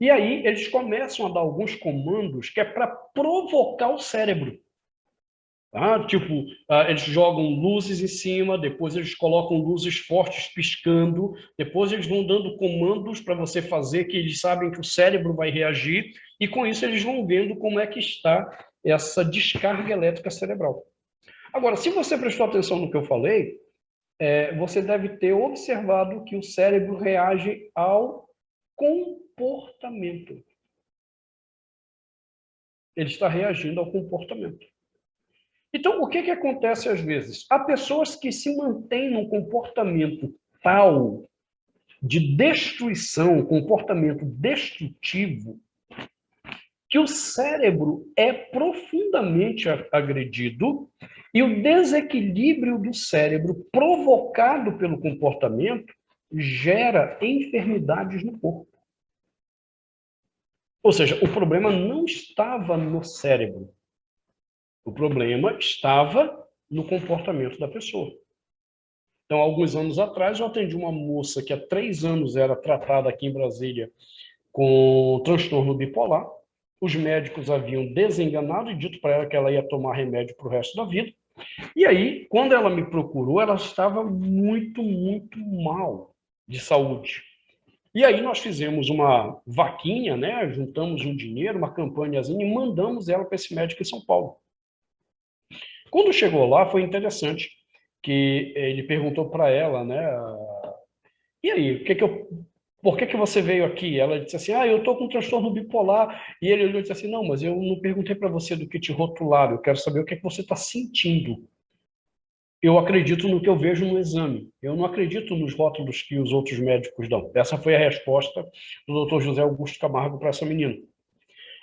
e aí eles começam a dar alguns comandos que é para provocar o cérebro. Tá? Tipo, eles jogam luzes em cima, depois eles colocam luzes fortes piscando, depois eles vão dando comandos para você fazer que eles sabem que o cérebro vai reagir, e com isso eles vão vendo como é que está essa descarga elétrica cerebral. Agora, se você prestou atenção no que eu falei, você deve ter observado que o cérebro reage ao comportamento. Ele está reagindo ao comportamento. Então, o que acontece às vezes? Há pessoas que se mantêm num comportamento tal de destruição, comportamento destrutivo, que o cérebro é profundamente agredido e o desequilíbrio do cérebro provocado pelo comportamento gera enfermidades no corpo. Ou seja, o problema não estava no cérebro. O problema estava no comportamento da pessoa. Então, alguns anos atrás, eu atendi uma moça que há 3 anos era tratada aqui em Brasília com transtorno bipolar. Os médicos haviam desenganado e dito para ela que ela ia tomar remédio para o resto da vida. E aí, quando ela me procurou, ela estava muito, muito mal de saúde. E aí nós fizemos uma vaquinha, né? Juntamos um dinheiro, uma campanhazinha e mandamos ela para esse médico em São Paulo. Quando chegou lá, foi interessante que ele perguntou para ela, né? E aí, por que você veio aqui? Ela disse assim, eu estou com transtorno bipolar. E ele olhou e disse assim, não, mas eu não perguntei para você do que te rotularam, eu quero saber o que você está sentindo. Eu acredito no que eu vejo no exame. Eu não acredito nos rótulos que os outros médicos dão. Essa foi a resposta do Dr. José Augusto Camargo para essa menina.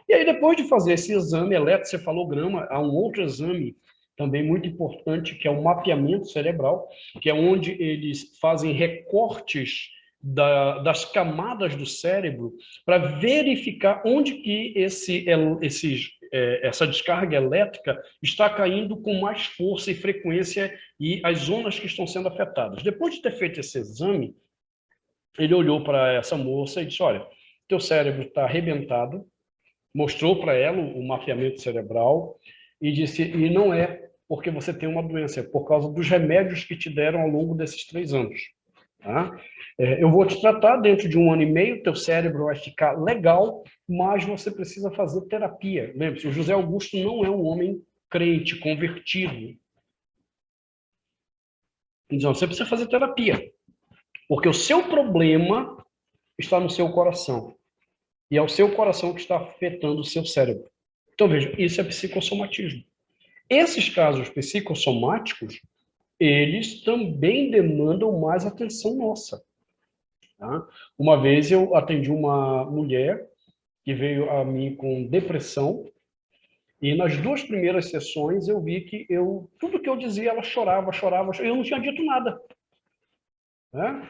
E aí, depois de fazer esse exame eletroencefalograma, há um outro exame também muito importante, que é o mapeamento cerebral, que é onde eles fazem recortes das camadas do cérebro para verificar onde que essa descarga elétrica está caindo com mais força e frequência e as zonas que estão sendo afetadas. Depois de ter feito esse exame, ele olhou para essa moça e disse, olha, teu cérebro está arrebentado, mostrou para ela o mapeamento cerebral e disse, e não é porque você tem uma doença, é por causa dos remédios que te deram ao longo desses 3 anos. Tá? Eu vou te tratar dentro de 1 ano e meio, teu cérebro vai ficar legal, mas você precisa fazer terapia. Lembre-se, o José Augusto não é um homem crente, convertido. Então, você precisa fazer terapia, porque o seu problema está no seu coração. E é o seu coração que está afetando o seu cérebro. Então, veja, isso é psicossomatismo. Esses casos psicossomáticos, eles também demandam mais atenção nossa. Tá? Uma vez eu atendi uma mulher que veio a mim com depressão, e nas 2 primeiras sessões eu vi que tudo que eu dizia, ela chorava, chorava, chorava, eu não tinha dito nada. Né?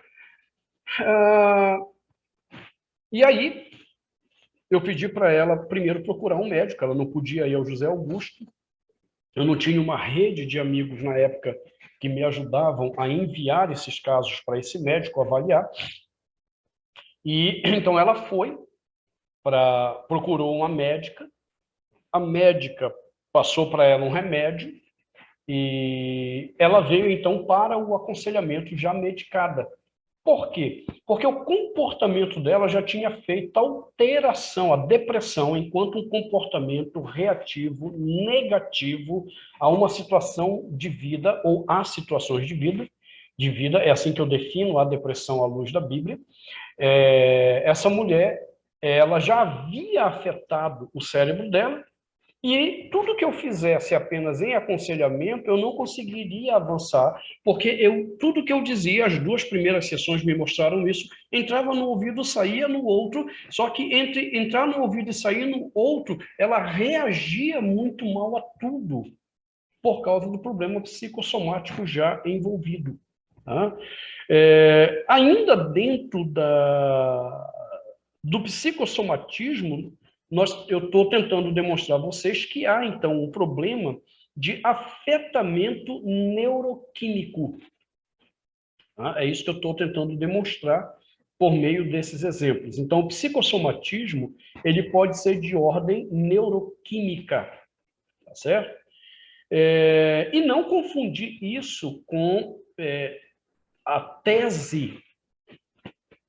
E aí, eu pedi para ela primeiro procurar um médico, ela não podia ir ao José Augusto, eu não tinha uma rede de amigos na época que me ajudavam a enviar esses casos para esse médico avaliar. E então ela procurou uma médica, a médica passou para ela um remédio e ela veio então para o aconselhamento já medicada. Por quê? Porque o comportamento dela já tinha feito alteração, a depressão, enquanto um comportamento reativo, negativo a uma situação de vida ou a situações de vida, é assim que eu defino a depressão à luz da Bíblia. Essa mulher, ela já havia afetado o cérebro dela, e tudo que eu fizesse apenas em aconselhamento, eu não conseguiria avançar, porque tudo que eu dizia, as 2 primeiras sessões me mostraram isso, entrava no ouvido, saía no outro, só que entre entrar no ouvido e sair no outro, ela reagia muito mal a tudo, por causa do problema psicossomático já envolvido. Tá? Ainda dentro do psicossomatismo, eu estou tentando demonstrar a vocês que há, então, um problema de afetamento neuroquímico. Tá? É isso que eu estou tentando demonstrar por meio desses exemplos. Então, o psicossomatismo, ele pode ser de ordem neuroquímica, tá certo? E não confundir isso com a tese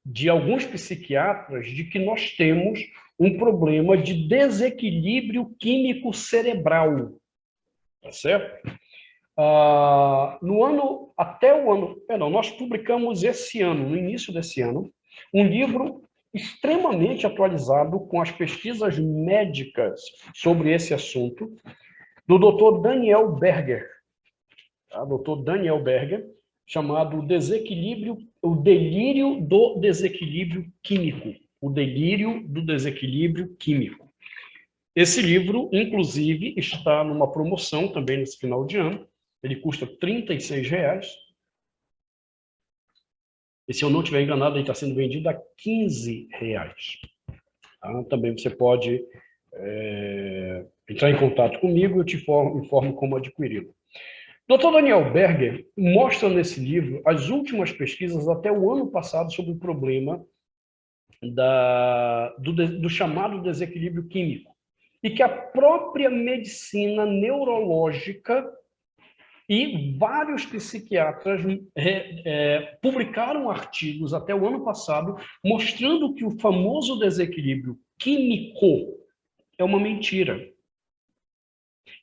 de alguns psiquiatras de que nós temos um problema de desequilíbrio químico cerebral, tá certo? Nós publicamos esse ano, no início desse ano, um livro extremamente atualizado com as pesquisas médicas sobre esse assunto, do Dr. Daniel Berger. Tá? Dr. Daniel Berger, chamado O Delírio do Desequilíbrio Químico. O Delírio do Desequilíbrio Químico. Esse livro, inclusive, está numa promoção também nesse final de ano. Ele custa R$ 36. E se eu não estiver enganado, ele está sendo vendido a R$ 15. Tá? Também você pode entrar em contato comigo e eu te informo como adquiri-lo. Dr. Daniel Berger mostra nesse livro as últimas pesquisas até o ano passado sobre o problema do chamado desequilíbrio químico. E que a própria medicina neurológica e vários psiquiatras publicaram artigos até o ano passado mostrando que o famoso desequilíbrio químico é uma mentira.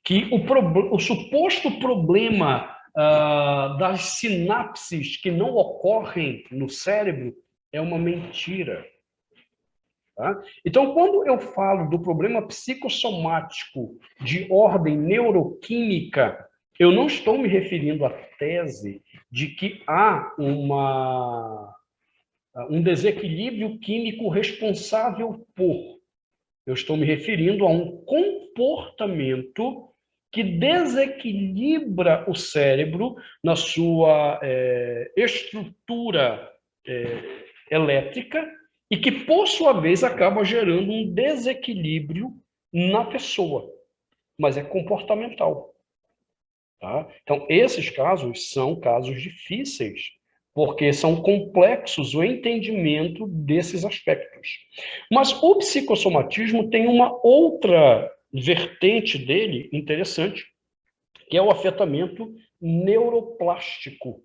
Que o suposto problema das sinapses que não ocorrem no cérebro é uma mentira. Tá? Então, quando eu falo do problema psicossomático de ordem neuroquímica, eu não estou me referindo à tese de que há um desequilíbrio químico responsável por. Eu estou me referindo a um comportamento que desequilibra o cérebro na sua estrutura elétrica e que, por sua vez, acaba gerando um desequilíbrio na pessoa, mas é comportamental. Tá? Então, esses casos são casos difíceis, porque são complexos o entendimento desses aspectos. Mas o psicossomatismo tem uma outra vertente dele interessante, que é o afetamento neuroplástico.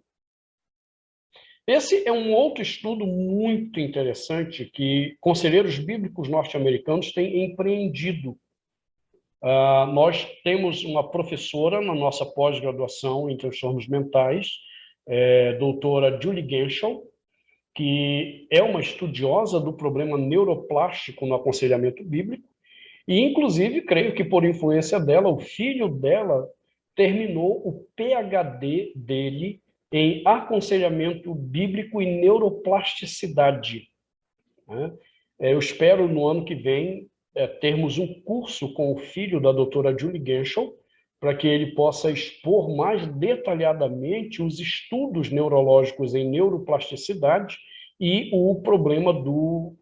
Esse é um outro estudo muito interessante que conselheiros bíblicos norte-americanos têm empreendido. Nós temos uma professora na nossa pós-graduação em transtornos mentais, doutora Julie Genschel, que é uma estudiosa do problema neuroplástico no aconselhamento bíblico, e, inclusive, creio que por influência dela, o filho dela terminou o PhD dele em aconselhamento bíblico e neuroplasticidade, né? Eu espero, no ano que vem, termos um curso com o filho da doutora Julie Genschel, para que ele possa expor mais detalhadamente os estudos neurológicos em neuroplasticidade e o problema do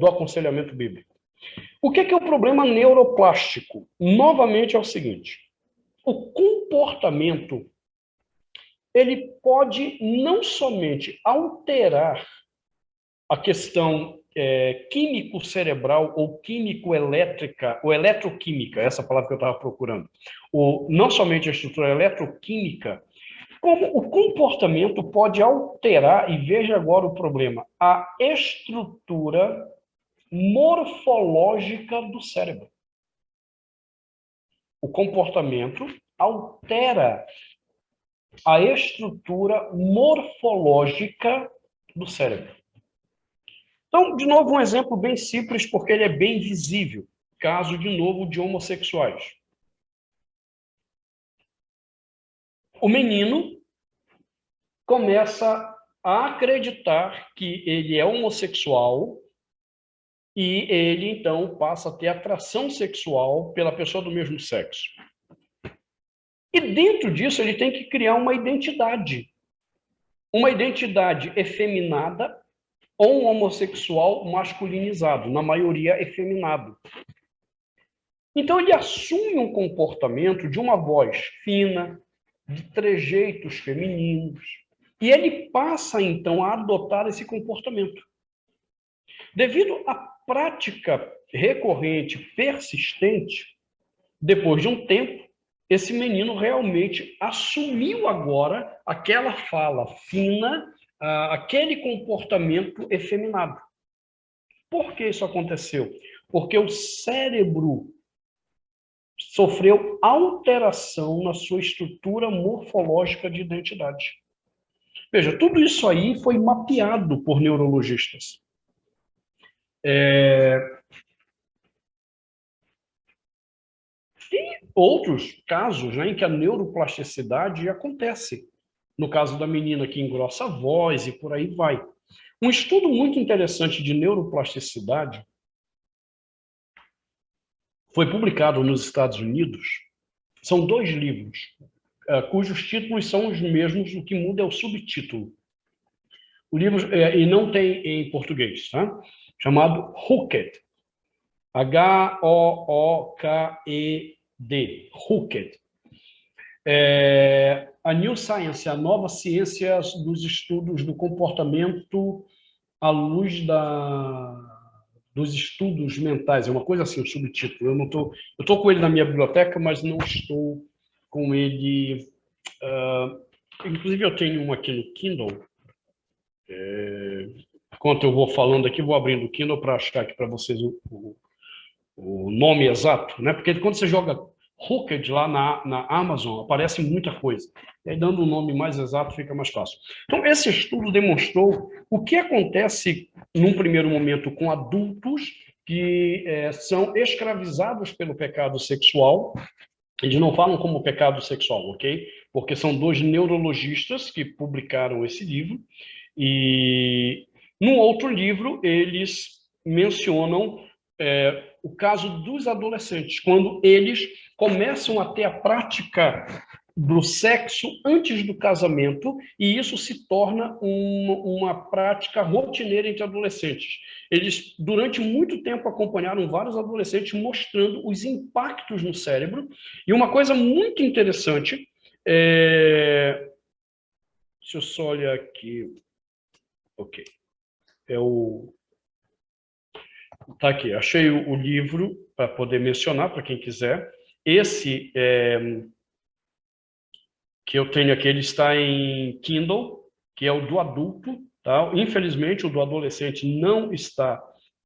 aconselhamento bíblico. O que é o problema neuroplástico? Novamente é o seguinte: o comportamento ele pode não somente alterar a questão químico-cerebral ou químico-elétrica, ou eletroquímica, essa palavra que eu estava procurando, não somente a estrutura eletroquímica, como o comportamento pode alterar, e veja agora o problema, a estrutura morfológica do cérebro. O comportamento altera a estrutura morfológica do cérebro. Então, de novo, um exemplo bem simples, porque ele é bem visível. Caso, de novo, de homossexuais. O menino começa a acreditar que ele é homossexual e ele, então, passa a ter atração sexual pela pessoa do mesmo sexo. E dentro disso, ele tem que criar uma identidade efeminada ou um homossexual masculinizado, na maioria efeminado. Então, ele assume um comportamento de uma voz fina, de trejeitos femininos, e ele passa, então, a adotar esse comportamento. Devido à prática recorrente, persistente, depois de um tempo, esse menino realmente assumiu agora aquela fala fina, aquele comportamento efeminado. Por que isso aconteceu? Porque o cérebro sofreu alteração na sua estrutura morfológica de identidade. Veja, tudo isso aí foi mapeado por neurologistas. Tem outros casos, né, em que a neuroplasticidade acontece. No caso da menina que engrossa a voz e por aí vai. Um estudo muito interessante de neuroplasticidade foi publicado nos Estados Unidos. São 2 livros, cujos títulos são os mesmos, o que muda é o subtítulo. O livro, e não tem em português, tá? Chamado Hooked. Hooked. Hooked. A New Science, a nova ciência dos estudos do comportamento à luz dos estudos mentais. É uma coisa assim, o subtítulo. Eu estou com ele na minha biblioteca, mas não estou com ele... inclusive, eu tenho um aqui no Kindle. Enquanto eu vou falando aqui, vou abrindo o Kindle para achar aqui para vocês o nome exato, né? Porque quando você joga Hooked lá na Amazon, aparece muita coisa. E aí, dando um nome mais exato, fica mais fácil. Então, esse estudo demonstrou o que acontece, num primeiro momento, com adultos que são escravizados pelo pecado sexual. Eles não falam como pecado sexual, ok? Porque são 2 neurologistas que publicaram esse livro. E, num outro livro, eles mencionam o caso dos adolescentes, quando eles começam a ter a prática do sexo antes do casamento, e isso se torna uma prática rotineira entre adolescentes. Eles, durante muito tempo, acompanharam vários adolescentes mostrando os impactos no cérebro, e uma coisa muito interessante, deixa eu só olhar aqui, ok, tá aqui, achei o livro para poder mencionar, para quem quiser. Esse que eu tenho aqui, ele está em Kindle, que é o do adulto, tá? Infelizmente, o do adolescente não está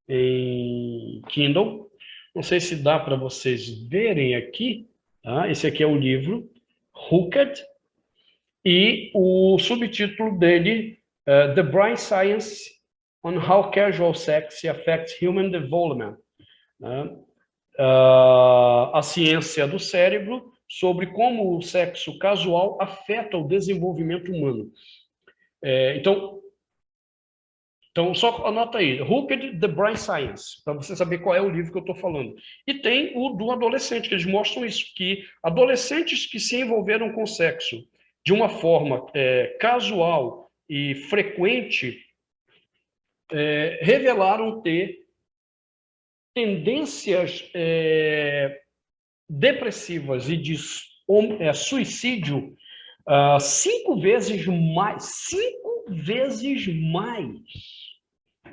em Kindle. Não sei se dá para vocês verem aqui, tá? Esse aqui é o livro, Hooked, e o subtítulo dele, The Brain Science on How Casual Sex Affects Human Development, né? A ciência do cérebro sobre como o sexo casual afeta o desenvolvimento humano. Então, só anota aí, Hooked, The Brain Science, para você saber qual é o livro que eu estou falando. E tem o do adolescente, que eles mostram isso, que adolescentes que se envolveram com sexo de uma forma casual e frequente revelaram ter tendências depressivas e de suicídio 5 vezes mais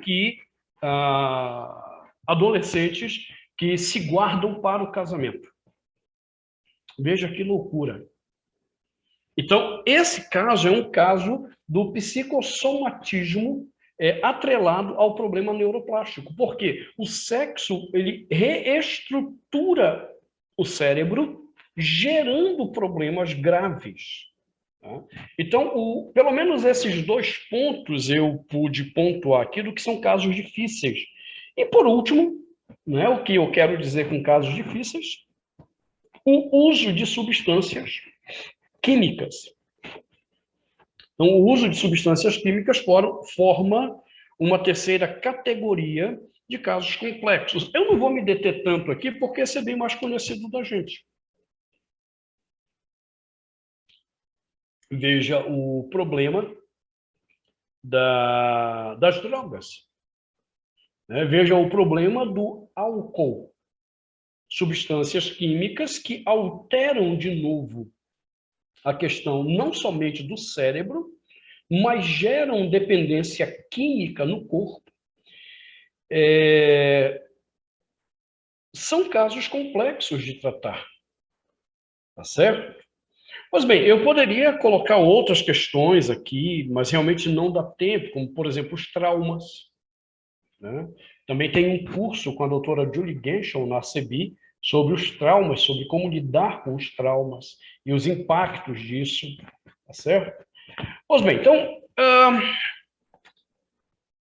que adolescentes que se guardam para o casamento. Veja que loucura. Então, esse caso é um caso do psicossomatismo atrelado ao problema neuroplástico. Porque o sexo, ele reestrutura o cérebro, gerando problemas graves. Tá? Então, pelo menos esses 2 pontos eu pude pontuar aqui do que são casos difíceis. E, por último, né, o que eu quero dizer com casos difíceis, o uso de substâncias químicas. Então, o uso de substâncias químicas forma uma terceira categoria de casos complexos. Eu não vou me deter tanto aqui, porque esse é bem mais conhecido da gente. Veja o problema das drogas. Veja o problema do álcool. Substâncias químicas que alteram de novo a questão não somente do cérebro, mas geram dependência química no corpo. São casos complexos de tratar. Tá certo? Pois bem, eu poderia colocar outras questões aqui, mas realmente não dá tempo, como, por exemplo, os traumas. Né? Também tem um curso com a doutora Julie Genshel na ACB sobre os traumas, sobre como lidar com os traumas e os impactos disso. Tá certo? Pois bem, então,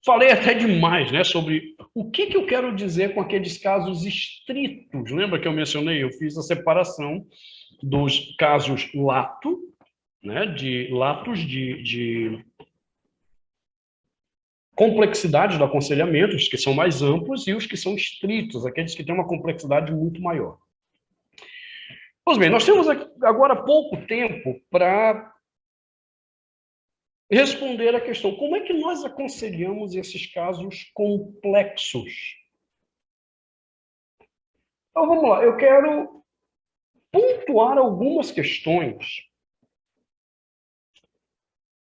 falei até demais, né, sobre o que eu quero dizer com aqueles casos estritos. Lembra que eu mencionei? Eu fiz a separação dos casos lato, né, de complexidade do aconselhamento, os que são mais amplos, e os que são estritos, aqueles que têm uma complexidade muito maior. Pois bem, nós temos agora pouco tempo para responder a questão: como é que nós aconselhamos esses casos complexos? Então, vamos lá, eu quero pontuar algumas questões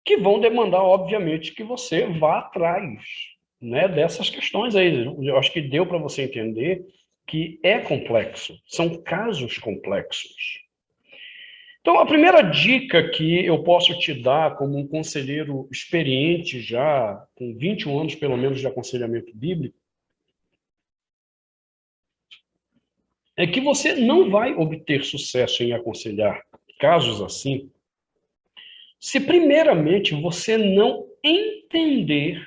que vão demandar, obviamente, que você vá atrás, né, dessas questões aí. Eu acho que deu para você entender que é complexo, são casos complexos. Então, a primeira dica que eu posso te dar como um conselheiro experiente já, com 21 anos pelo menos de aconselhamento bíblico, é que você não vai obter sucesso em aconselhar casos assim se primeiramente você não entender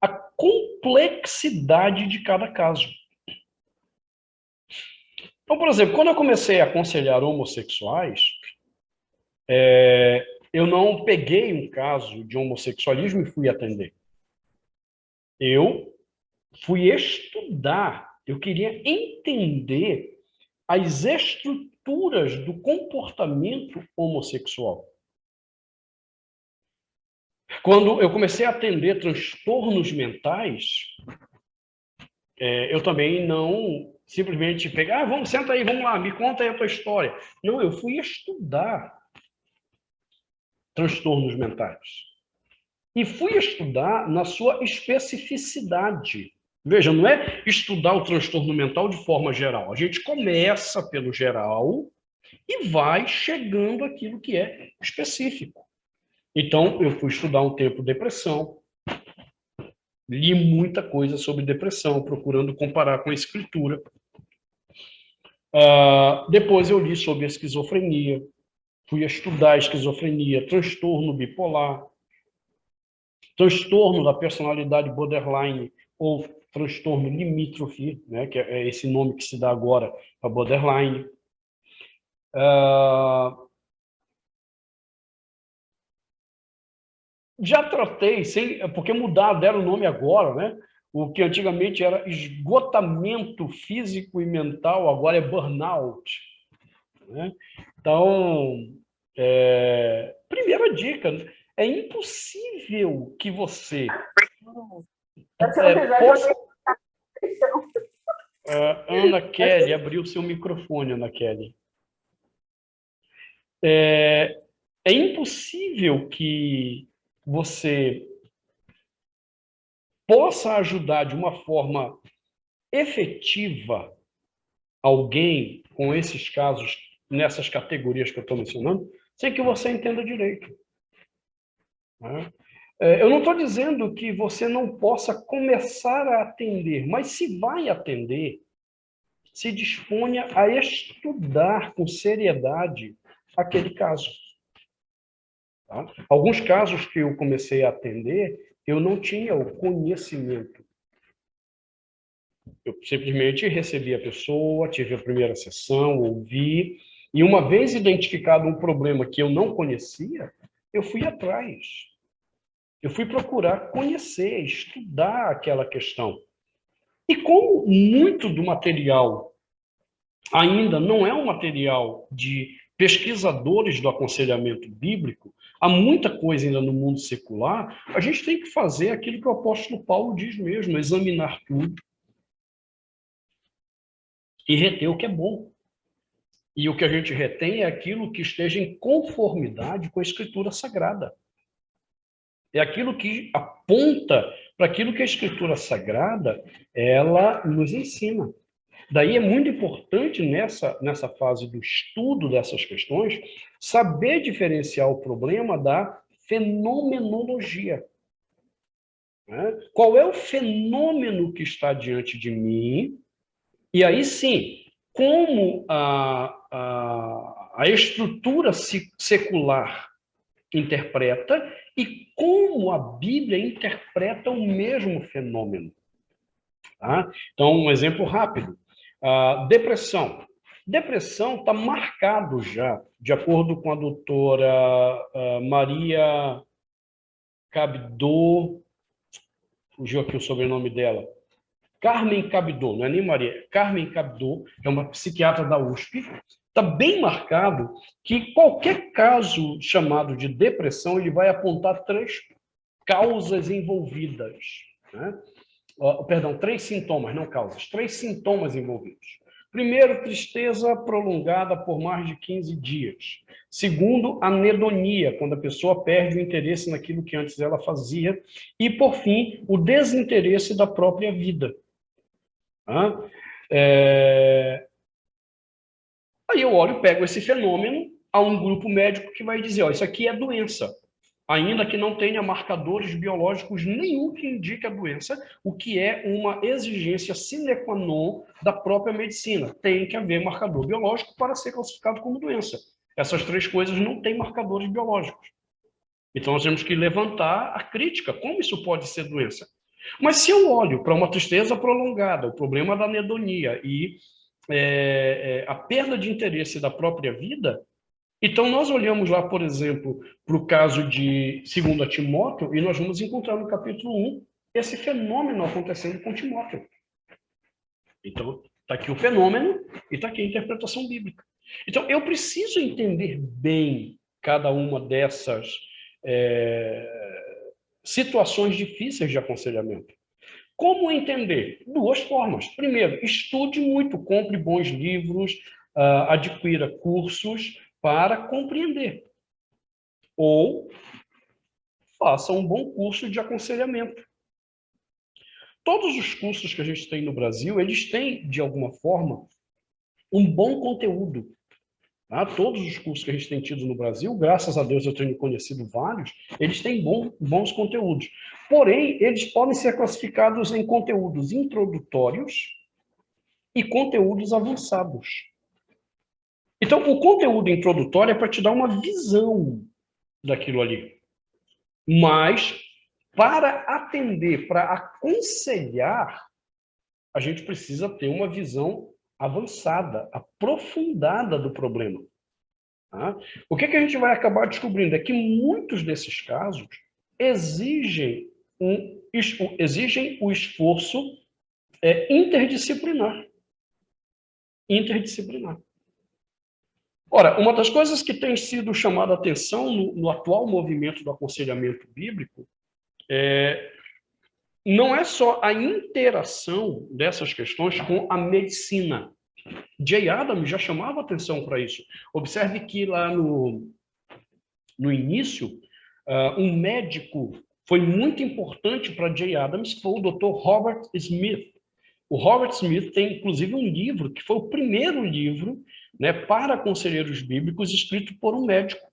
a complexidade de cada caso. Então, por exemplo, quando eu comecei a aconselhar homossexuais, eu não peguei um caso de homossexualismo e fui atender. Eu fui estudar, eu queria entender as estruturas do comportamento homossexual. Quando eu comecei a atender transtornos mentais, eu também não simplesmente peguei, vamos, senta aí, vamos lá, me conta aí a tua história. Não, eu fui estudar transtornos mentais. E fui estudar na sua especificidade. Veja, não é estudar o transtorno mental de forma geral. A gente começa pelo geral e vai chegando àquilo que é específico. Então, eu fui estudar um tempo depressão, li muita coisa sobre depressão, procurando comparar com a escritura. Depois eu li sobre a esquizofrenia, fui estudar a esquizofrenia, transtorno bipolar, transtorno da personalidade borderline ou transtorno limítrofe, né, que é esse nome que se dá agora para borderline. Já tratei, porque deram o nome agora, né? O que antigamente era esgotamento físico e mental, agora é burnout, né? Então, primeira dica, é impossível que você possa... Ana Kelly, abriu seu microfone, Ana Kelly. É impossível que você possa ajudar de uma forma efetiva alguém com esses casos, nessas categorias que eu estou mencionando, sem que você entenda direito. Né? Eu não estou dizendo que você não possa começar a atender, mas se vai atender, se disponha a estudar com seriedade aquele caso. Tá? Alguns casos que eu comecei a atender, eu não tinha o conhecimento. Eu simplesmente recebi a pessoa, tive a primeira sessão, ouvi, e uma vez identificado um problema que eu não conhecia, eu fui atrás. Eu fui procurar conhecer, estudar aquela questão. E como muito do material ainda não é um material de pesquisadores do aconselhamento bíblico, há muita coisa ainda no mundo secular, a gente tem que fazer aquilo que o apóstolo Paulo diz mesmo, examinar tudo e reter o que é bom. E o que a gente retém é aquilo que esteja em conformidade com a Escritura Sagrada. É aquilo que aponta para aquilo que a Escritura Sagrada ela nos ensina. Daí é muito importante nessa fase do estudo dessas questões saber diferenciar o problema da fenomenologia. Né? Qual é o fenômeno que está diante de mim? E aí sim, como a estrutura secular interpreta e como a Bíblia interpreta o mesmo fenômeno. Tá? Então, um exemplo rápido. Depressão. Depressão está marcado já, de acordo com a doutora Maria Cabdo, fugiu aqui o sobrenome dela, Carmen Cabdo, não é nem Maria, Carmen Cabdo, é uma psiquiatra da USP, está bem marcado que qualquer caso chamado de depressão, ele vai apontar 3 causas envolvidas. Né? Perdão, 3 sintomas, não causas, 3 sintomas envolvidos. Primeiro, tristeza prolongada por mais de 15 dias. Segundo, anedonia, quando a pessoa perde o interesse naquilo que antes ela fazia. E, por fim, o desinteresse da própria vida. Aí eu olho, pego esse fenômeno, há um grupo médico que vai dizer, isso aqui é doença, ainda que não tenha marcadores biológicos nenhum que indique a doença, o que é uma exigência sine qua non da própria medicina. Tem que haver marcador biológico para ser classificado como doença. Essas 3 coisas não têm marcadores biológicos. Então nós temos que levantar a crítica, como isso pode ser doença? Mas se eu olho para uma tristeza prolongada, o problema da anedonia e a perda de interesse da própria vida, então nós olhamos lá, por exemplo, para o caso de 2 Timóteo, e nós vamos encontrar no capítulo 1 esse fenômeno acontecendo com Timóteo. Então, está aqui o fenômeno e está aqui a interpretação bíblica. Então, eu preciso entender bem cada uma dessas situações difíceis de aconselhamento. Como entender? 2 formas. Primeiro, estude muito, compre bons livros, adquira cursos para compreender. Ou faça um bom curso de aconselhamento. Todos os cursos que a gente tem no Brasil, eles têm, de alguma forma, um bom conteúdo. Tá? Todos os cursos que a gente tem tido no Brasil, graças a Deus eu tenho conhecido vários, eles têm bons conteúdos. Porém, eles podem ser classificados em conteúdos introdutórios e conteúdos avançados. Então, o conteúdo introdutório é para te dar uma visão daquilo ali. Mas, para atender, para aconselhar, a gente precisa ter uma visão avançada, aprofundada do problema. Tá? O que a gente vai acabar descobrindo é que muitos desses casos exigem o esforço interdisciplinar. Ora, uma das coisas que tem sido chamada a atenção no atual movimento do aconselhamento bíblico não é só a interação dessas questões com a medicina. Jay Adams já chamava atenção para isso. Observe que lá no início, um médico foi muito importante para Jay Adams, que foi o Dr. Robert Smith. O Robert Smith tem, inclusive, um livro, que foi o primeiro livro, né, para conselheiros bíblicos, escrito por um médico,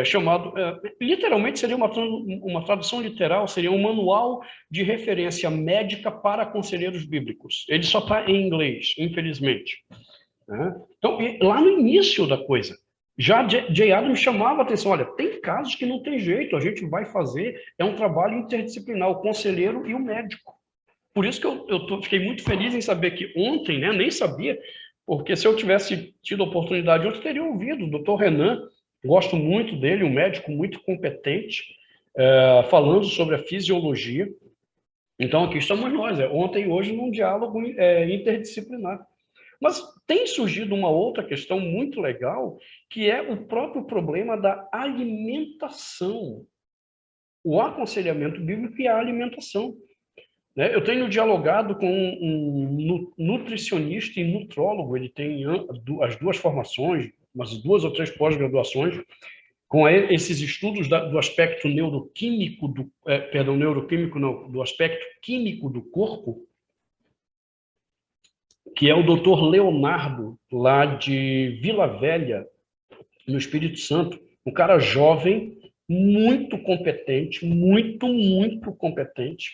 chamado, literalmente seria uma tradução literal, seria um manual de referência médica para conselheiros bíblicos. Ele só está em inglês, infelizmente. Né? Então, lá no início da coisa, já Jay Adams chamava a atenção, olha, tem casos que não tem jeito, a gente vai fazer, é um trabalho interdisciplinar, o conselheiro e o médico. Por isso que eu fiquei muito feliz em saber que ontem, né, nem sabia, porque se eu tivesse tido a oportunidade, eu teria ouvido o Dr. Renan, gosto muito dele, um médico muito competente, falando sobre a fisiologia. Então, aqui estamos nós, ontem e hoje, num diálogo interdisciplinar. Mas tem surgido uma outra questão muito legal, que é o próprio problema da alimentação. O aconselhamento bíblico e a alimentação. Eu tenho dialogado com um nutricionista e nutrólogo, ele tem as duas formações, umas 2 ou 3 pós-graduações, com esses estudos do aspecto neuroquímico, do aspecto químico do corpo, que é o Dr. Leonardo, lá de Vila Velha, no Espírito Santo, um cara jovem, muito competente, muito competente,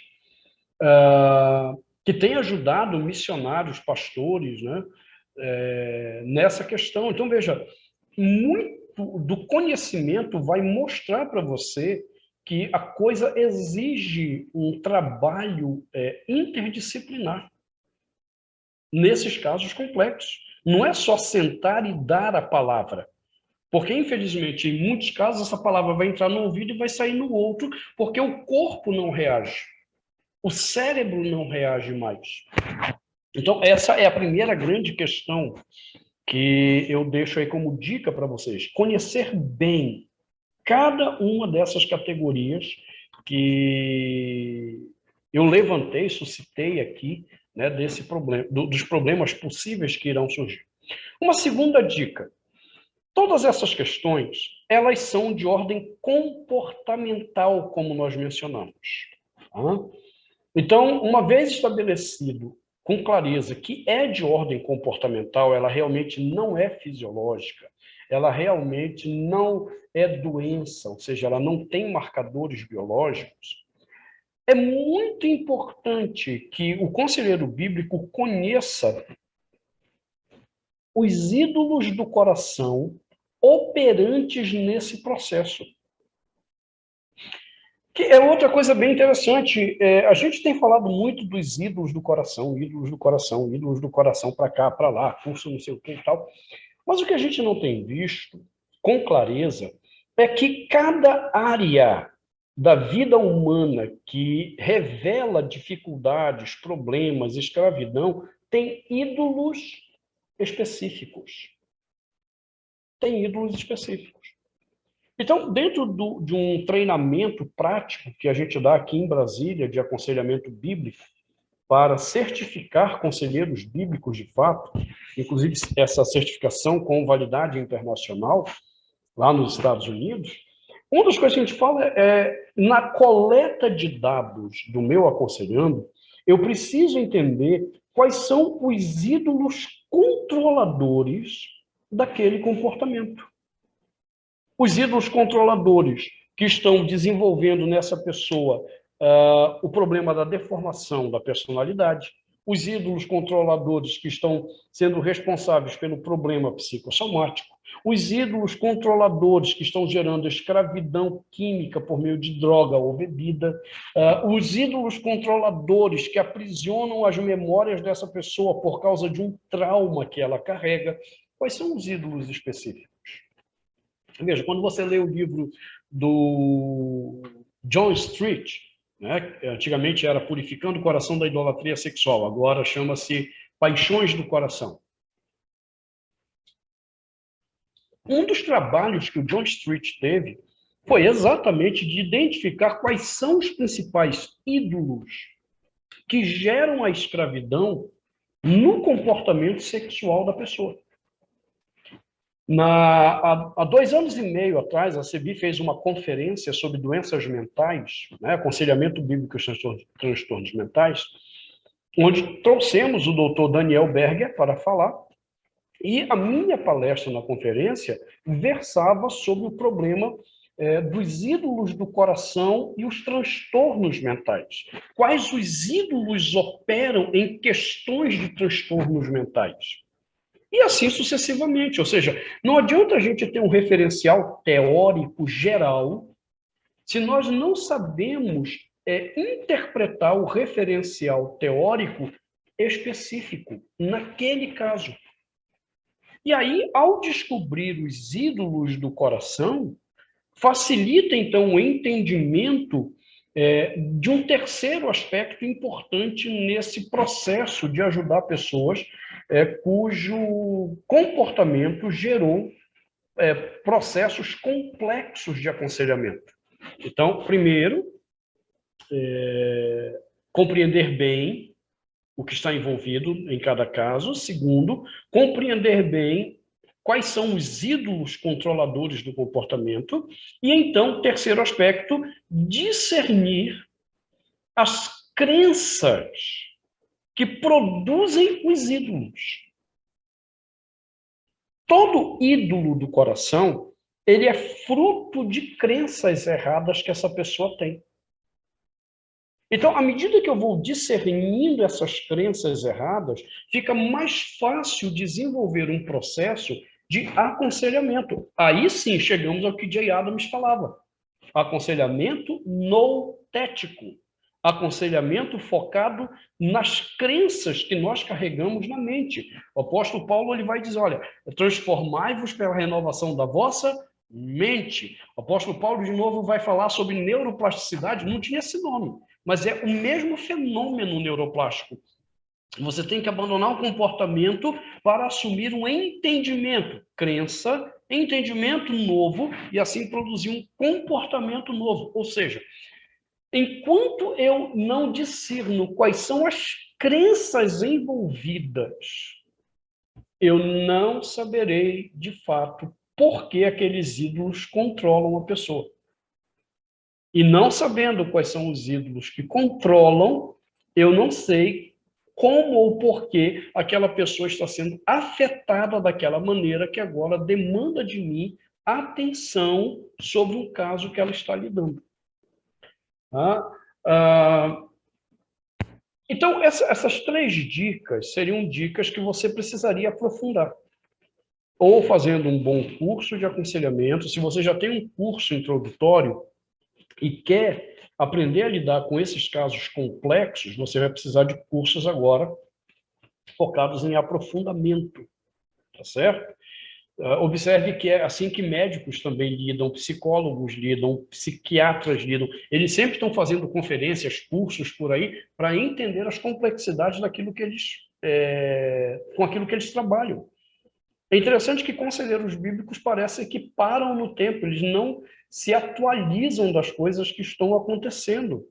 que tem ajudado missionários, pastores, né, nessa questão. Então, veja, muito do conhecimento vai mostrar para você que a coisa exige um trabalho interdisciplinar nesses casos complexos. Não é só sentar e dar a palavra, porque, infelizmente, em muitos casos, essa palavra vai entrar no ouvido e vai sair no outro, porque o corpo não reage. O cérebro não reage mais. Então, essa é a primeira grande questão que eu deixo aí como dica para vocês. Conhecer bem cada uma dessas categorias que eu levantei, suscitei aqui, né, desse problema, dos problemas possíveis que irão surgir. Uma segunda dica. Todas essas questões, elas são de ordem comportamental, como nós mencionamos. Tá? Então, uma vez estabelecido com clareza que é de ordem comportamental, ela realmente não é fisiológica, ela realmente não é doença, ou seja, ela não tem marcadores biológicos, é muito importante que o conselheiro bíblico conheça os ídolos do coração operantes nesse processo. Que é outra coisa bem interessante. A gente tem falado muito dos ídolos do coração para cá, para lá, curso não sei o que e tal. Mas o que a gente não tem visto com clareza é que cada área da vida humana que revela dificuldades, problemas, escravidão, tem ídolos específicos. Então, dentro de um treinamento prático que a gente dá aqui em Brasília de aconselhamento bíblico para certificar conselheiros bíblicos de fato, inclusive essa certificação com validade internacional lá nos Estados Unidos, uma das coisas que a gente fala na coleta de dados do meu aconselhando, eu preciso entender quais são os ídolos controladores daquele comportamento. Os ídolos controladores que estão desenvolvendo nessa pessoa o problema da deformação da personalidade, os ídolos controladores que estão sendo responsáveis pelo problema psicossomático, os ídolos controladores que estão gerando escravidão química por meio de droga ou bebida, os ídolos controladores que aprisionam as memórias dessa pessoa por causa de um trauma que ela carrega. Quais são os ídolos específicos? Veja, quando você lê o livro do John Street, né, antigamente era Purificando o Coração da Idolatria Sexual, agora chama-se Paixões do Coração. Um dos trabalhos que o John Street teve foi exatamente de identificar quais são os principais ídolos que geram a escravidão no comportamento sexual da pessoa. Há 2 anos e meio atrás, a CEBI fez uma conferência sobre doenças mentais, né, aconselhamento bíblico e transtornos mentais, onde trouxemos o doutor Daniel Berger para falar, e a minha palestra na conferência versava sobre o problema dos ídolos do coração e os transtornos mentais. Quais os ídolos operam em questões de transtornos mentais? E assim sucessivamente. Ou seja, não adianta a gente ter um referencial teórico geral se nós não sabemos interpretar o referencial teórico específico naquele caso. E aí, ao descobrir os ídolos do coração, facilita, então, o entendimento de um terceiro aspecto importante nesse processo de ajudar pessoas cujo comportamento gerou processos complexos de aconselhamento. Então, primeiro, compreender bem o que está envolvido em cada caso. Segundo, compreender bem quais são os ídolos controladores do comportamento. E então, terceiro aspecto, discernir as crenças que produzem os ídolos. Todo ídolo do coração, ele é fruto de crenças erradas que essa pessoa tem. Então, à medida que eu vou discernindo essas crenças erradas, fica mais fácil desenvolver um processo de aconselhamento. Aí sim, chegamos ao que Jay Adams falava. Aconselhamento notético. Aconselhamento focado nas crenças que nós carregamos na mente. O apóstolo Paulo ele vai dizer, olha, transformai-vos pela renovação da vossa mente. O apóstolo Paulo, de novo, vai falar sobre neuroplasticidade, não tinha esse nome, mas é o mesmo fenômeno neuroplástico. Você tem que abandonar o comportamento para assumir um entendimento, crença, entendimento novo, e assim produzir um comportamento novo. Ou seja, enquanto eu não discerno quais são as crenças envolvidas, eu não saberei, de fato, por que aqueles ídolos controlam a pessoa. E não sabendo quais são os ídolos que controlam, eu não sei como ou por que aquela pessoa está sendo afetada daquela maneira que agora demanda de mim atenção sobre um caso que ela está lidando. Então, essas 3 dicas seriam dicas que você precisaria aprofundar. Ou fazendo um bom curso de aconselhamento, se você já tem um curso introdutório e quer aprender a lidar com esses casos complexos, você vai precisar de cursos agora focados em aprofundamento, tá certo? Observe que é assim que médicos também lidam, psicólogos lidam, psiquiatras lidam. Eles sempre estão fazendo conferências, cursos por aí, para entender as complexidades daquilo que eles, com aquilo que eles trabalham. É interessante que conselheiros bíblicos parecem que param no tempo, eles não se atualizam das coisas que estão acontecendo.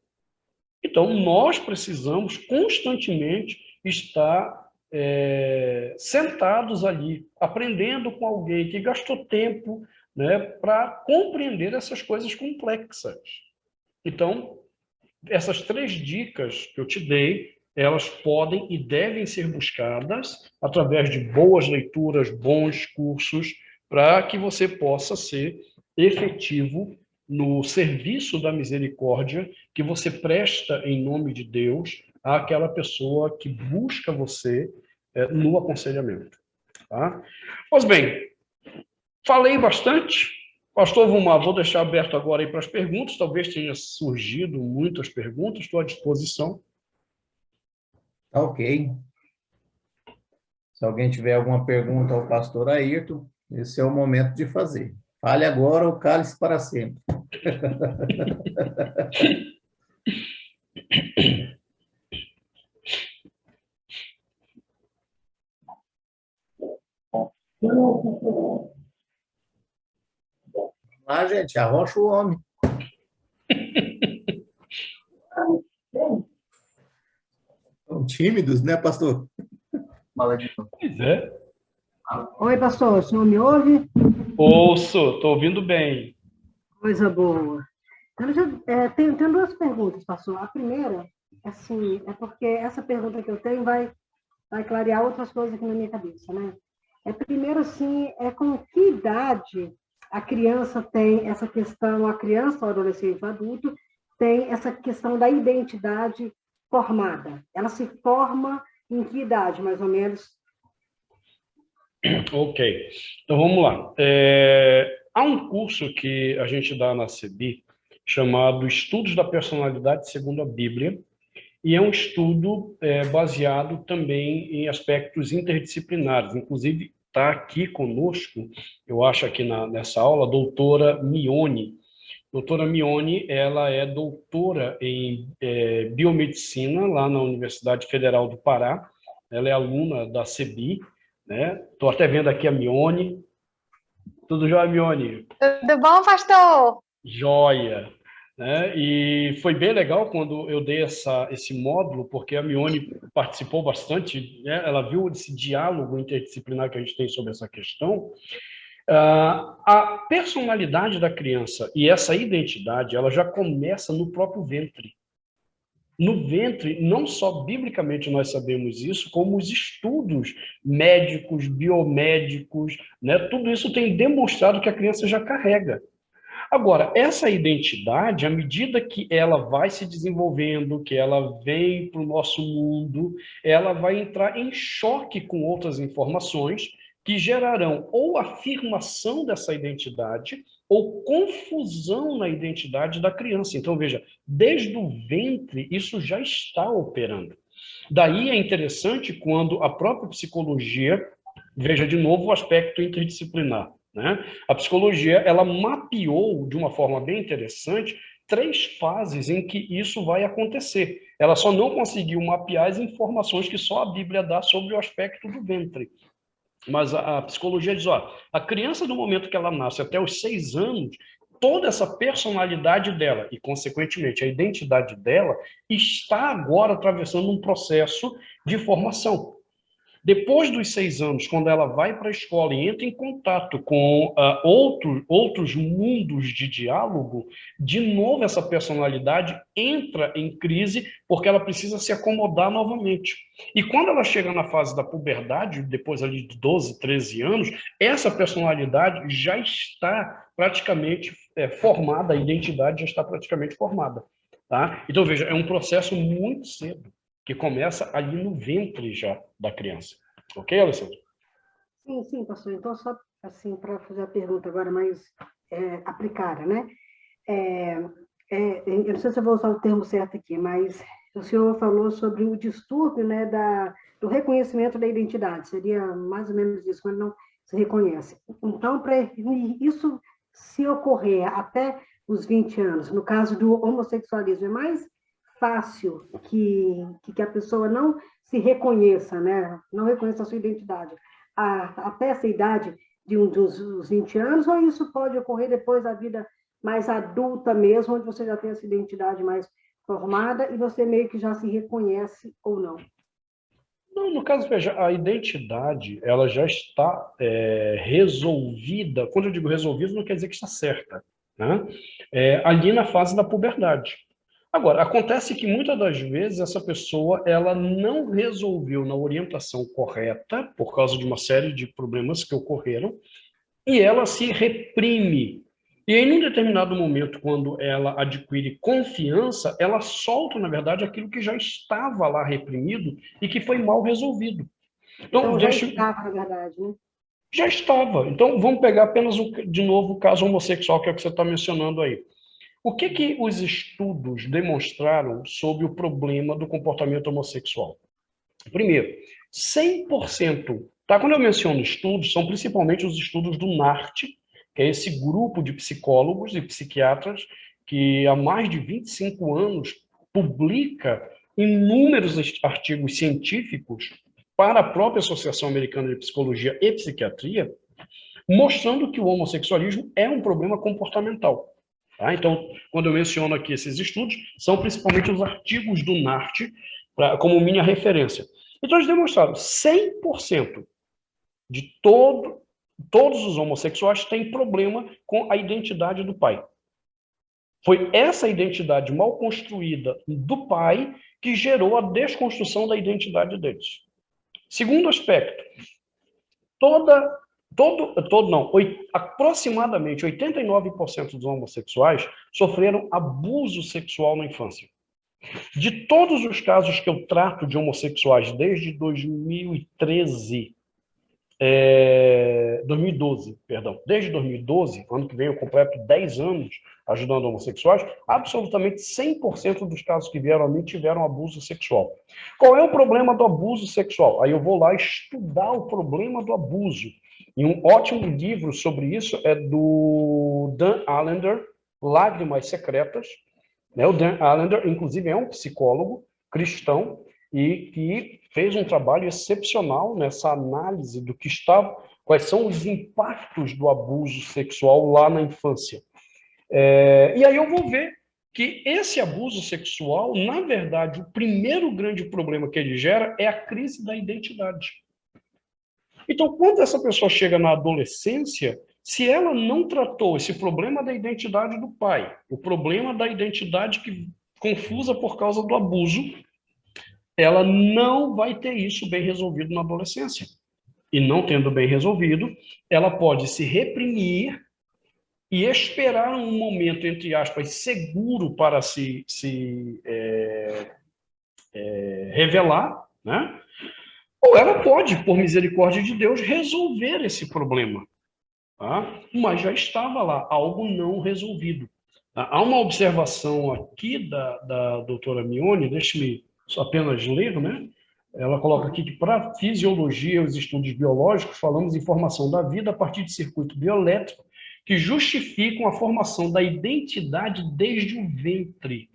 Então, nós precisamos constantemente estar sentados ali, aprendendo com alguém que gastou tempo, né, para compreender essas coisas complexas. Então, essas 3 dicas que eu te dei elas podem e devem ser buscadas através de boas leituras, bons cursos, para que você possa ser efetivo no serviço da misericórdia que você presta em nome de Deus àquela pessoa que busca você no aconselhamento. Tá? Pois bem, falei bastante. Pastor Vumar, vou deixar aberto agora aí para as perguntas. Talvez tenha surgido muitas perguntas, estou à disposição. Tá ok. Se alguém tiver alguma pergunta ao pastor Ayrton, esse é o momento de fazer. Fale agora ou cale-se para sempre. Lá, gente, arrocha o homem. São tímidos, né, pastor? Fala de novo. Pois é. Oi, pastor, o senhor me ouve? Ouço, estou ouvindo bem. Coisa boa. Tenho duas perguntas, pastor. A primeira, assim, é porque essa pergunta que eu tenho vai clarear outras coisas aqui na minha cabeça, né? Primeiro, assim, com que idade a criança tem essa questão, a criança, o adolescente, o adulto, tem essa questão da identidade formada? Ela se forma em que idade, mais ou menos? Ok, então vamos lá. Há um curso que a gente dá na CEBI chamado Estudos da Personalidade segundo a Bíblia, e é um estudo baseado também em aspectos interdisciplinares. Inclusive, está aqui conosco, eu acho aqui nessa aula, a doutora Mione. Doutora Mione, ela é doutora em biomedicina lá na Universidade Federal do Pará. Ela é aluna da CEBI, né? Estou até vendo aqui a Mione. Tudo jóia, Mione? Tudo bom, pastor? Joia. Né? E foi bem legal quando eu dei esse módulo, porque a Mione participou bastante, né? Ela viu esse diálogo interdisciplinar que a gente tem sobre essa questão. A personalidade da criança e essa identidade, ela já começa no próprio ventre. No ventre, não só biblicamente nós sabemos isso, como os estudos médicos, biomédicos, né? Tudo isso tem demonstrado que a criança já carrega. Agora, essa identidade, à medida que ela vai se desenvolvendo, que ela vem para o nosso mundo, ela vai entrar em choque com outras informações que gerarão ou afirmação dessa identidade ou confusão na identidade da criança. Então, veja, desde o ventre, isso já está operando. Daí é interessante quando a própria psicologia, veja de novo o aspecto interdisciplinar, né? A psicologia, ela mapeou de uma forma bem interessante 3 fases em que isso vai acontecer. Ela só não conseguiu mapear as informações que só a Bíblia dá sobre o aspecto do ventre. Mas a psicologia diz, ó, a criança, do momento que ela nasce até os 6 anos, toda essa personalidade dela e, consequentemente, a identidade dela está agora atravessando um processo de formação. Depois dos 6 anos, quando ela vai para a escola e entra em contato com outros mundos de diálogo, de novo essa personalidade entra em crise porque ela precisa se acomodar novamente. E quando ela chega na fase da puberdade, depois ali de 12, 13 anos, essa personalidade já está praticamente formada, a identidade já está praticamente formada. Tá? Então, veja, é um processo muito cedo, que começa ali no ventre já da criança. Ok, Alessandro? Sim, pastor. Então, só assim, para fazer a pergunta agora mais aplicada, né? Eu não sei se eu vou usar o termo certo aqui, mas o senhor falou sobre o distúrbio, né, do reconhecimento da identidade. Seria mais ou menos isso, quando não se reconhece. Então, para isso se ocorrer até os 20 anos, no caso do homossexualismo, é mais fácil que a pessoa não se reconheça, né? Não reconheça a sua identidade até essa idade dos 20 anos, ou isso pode ocorrer depois da vida mais adulta mesmo, onde você já tem essa identidade mais formada e você meio que já se reconhece ou não? Não, no caso, veja, a identidade, ela já está resolvida. Quando eu digo resolvida, não quer dizer que está certa, né? Ali na fase da puberdade. Agora, acontece que muitas das vezes essa pessoa ela não resolveu na orientação correta, por causa de uma série de problemas que ocorreram, e ela se reprime. E aí, num determinado momento, quando ela adquire confiança, ela solta, na verdade, aquilo que já estava lá reprimido e que foi mal resolvido. Então, já estava, na verdade, né? Já estava. Então, vamos pegar apenas, de novo, o caso homossexual, que é o que você está mencionando aí. O que os estudos demonstraram sobre o problema do comportamento homossexual? Primeiro, 100%, tá? Quando eu menciono estudos, são principalmente os estudos do NART, que é esse grupo de psicólogos e psiquiatras que há mais de 25 anos publica inúmeros artigos científicos para a própria Associação Americana de Psicologia e Psiquiatria, mostrando que o homossexualismo é um problema comportamental. Tá? Então, quando eu menciono aqui esses estudos, são principalmente os artigos do NART, como minha referência. Então, eles demonstraram 100% de todos os homossexuais têm problema com a identidade do pai. Foi essa identidade mal construída do pai que gerou a desconstrução da identidade deles. Segundo aspecto, aproximadamente 89% dos homossexuais sofreram abuso sexual na infância. De todos os casos que eu trato de homossexuais desde 2012, desde 2012, ano que vem eu completo 10 anos ajudando homossexuais, absolutamente 100% dos casos que vieram a mim tiveram abuso sexual. Qual é o problema do abuso sexual? Aí eu vou lá estudar o problema do abuso. E um ótimo livro sobre isso é do Dan Allender, Lágrimas Secretas. O Dan Allender, inclusive, é um psicólogo cristão e que fez um trabalho excepcional nessa análise do que está, quais são os impactos do abuso sexual lá na infância. E aí eu vou ver que esse abuso sexual, na verdade, o primeiro grande problema que ele gera é a crise da identidade. Então, quando essa pessoa chega na adolescência, se ela não tratou esse problema da identidade do pai, o problema da identidade confusa por causa do abuso, ela não vai ter isso bem resolvido na adolescência. E não tendo bem resolvido, ela pode se reprimir e esperar um momento, entre aspas, seguro para se revelar, né? Ou ela pode, por misericórdia de Deus, resolver esse problema. Tá? Mas já estava lá, algo não resolvido. Tá? Há uma observação aqui da doutora Mione, deixe-me apenas ler, né? Ela coloca aqui que para a fisiologia e os estudos biológicos, falamos em formação da vida a partir de circuito bioelétrico que justificam a formação da identidade desde o ventre.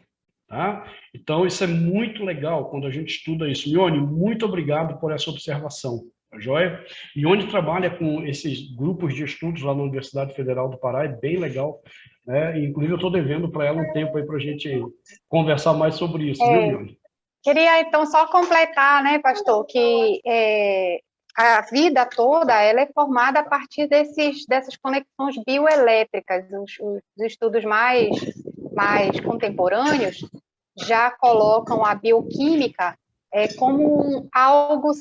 Tá? Então, isso é muito legal quando a gente estuda isso. Mione, muito obrigado por essa observação. Tá joia? Mione trabalha com esses grupos de estudos lá na Universidade Federal do Pará, é bem legal. Né? Inclusive, eu estou devendo para ela um tempo aí para a gente conversar mais sobre isso, viu, Mione? Queria, então, só completar, né, pastor, que a vida toda ela é formada a partir dessas conexões bioelétricas. Os estudos mais contemporâneos já colocam a bioquímica como algo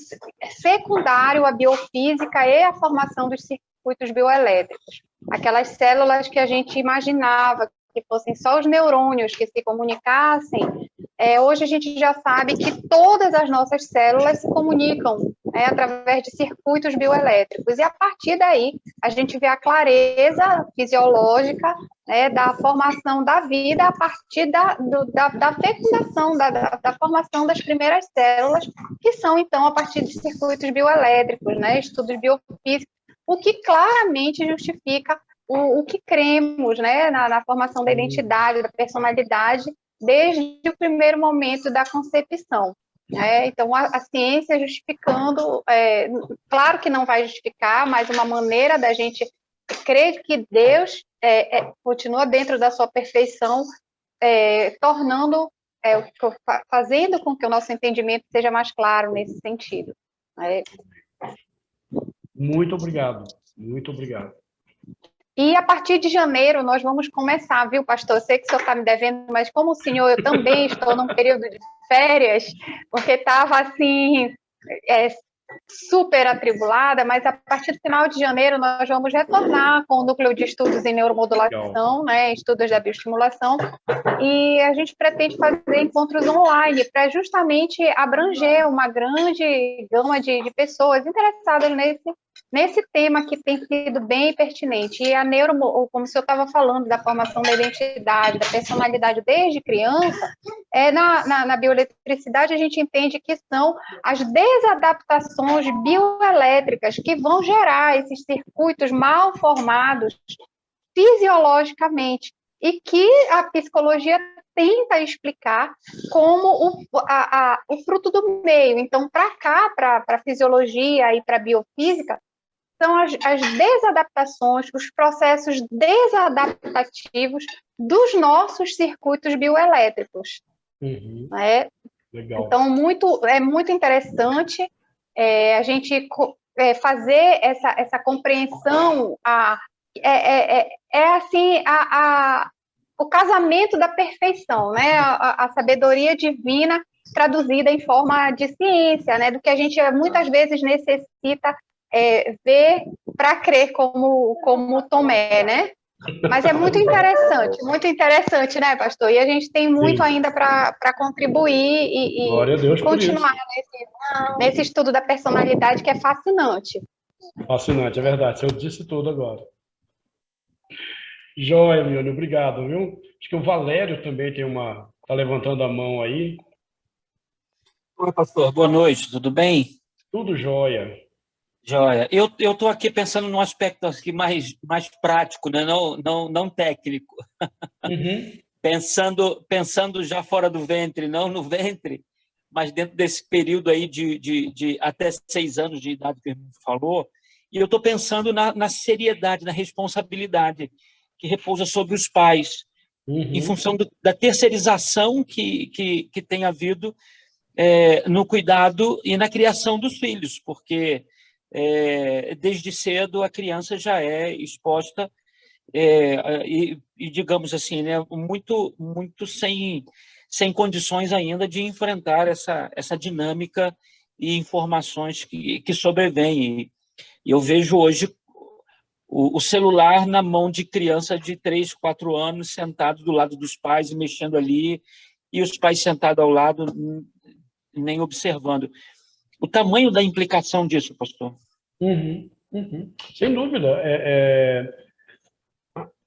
secundário à biofísica e à formação dos circuitos bioelétricos. Aquelas células que a gente imaginava que fossem só os neurônios que se comunicassem, hoje a gente já sabe que todas as nossas células se comunicam através de circuitos bioelétricos, e a partir daí a gente vê a clareza fisiológica da formação da vida a partir da fecundação, da formação das primeiras células, que são, então, a partir de circuitos bioelétricos, estudos biofísicos, o que claramente justifica o que cremos na formação da identidade, da personalidade, desde o primeiro momento da concepção. Então, a ciência justificando, claro que não vai justificar, mas uma maneira da gente crer que Deus continua dentro da sua perfeição, fazendo com que o nosso entendimento seja mais claro nesse sentido. Muito obrigado, muito obrigado. E a partir de janeiro nós vamos começar, viu, pastor? Eu sei que o senhor está me devendo, mas como o senhor, eu também estou num período de férias, porque estava assim, super atribulada, mas a partir do final de janeiro nós vamos retornar com o núcleo de estudos em neuromodulação, né, estudos da bioestimulação, e a gente pretende fazer encontros online para justamente abranger uma grande gama de pessoas interessadas nesse tema que tem sido bem pertinente. E a como o senhor estava falando, da formação da identidade, da personalidade desde criança, na bioeletricidade a gente entende que são as desadaptações bioelétricas que vão gerar esses circuitos mal formados fisiologicamente, e que a psicologia tenta explicar como o fruto do meio. Então, para cá, para a fisiologia e para a biofísica, são as desadaptações, os processos desadaptativos dos nossos circuitos bioelétricos. Uhum. Legal. Então, é muito interessante a gente fazer essa compreensão, assim, o casamento da perfeição, né? A sabedoria divina traduzida em forma de ciência, né? Do que a gente muitas vezes necessita ver para crer, como Tomé, né? Mas é muito interessante, né, pastor? E a gente tem muito Sim. ainda para contribuir Glória a Deus e por isso. continuar nesse estudo da personalidade, que é fascinante. Fascinante, é verdade. Eu disse tudo agora. Joia, Mione, obrigado, viu? Acho que o Valério também está levantando a mão aí. Oi, pastor. Boa noite, tudo bem? Tudo jóia. Joia. Eu estou aqui pensando num aspecto aqui mais prático, né? Não técnico. Uhum. Pensando já fora do ventre, não no ventre, mas dentro desse período aí de até 6 anos de idade que o irmão falou. E eu estou pensando na seriedade, na responsabilidade que repousa sobre os pais, em função da terceirização que tem havido no cuidado e na criação dos filhos, porque desde cedo a criança já é exposta e digamos assim, né, muito sem condições ainda de enfrentar essa dinâmica e informações que sobrevêm. E eu vejo hoje o celular na mão de criança de 3, 4 anos, sentado do lado dos pais e mexendo ali, e os pais sentados ao lado, nem observando. O tamanho da implicação disso, pastor? Sem dúvida.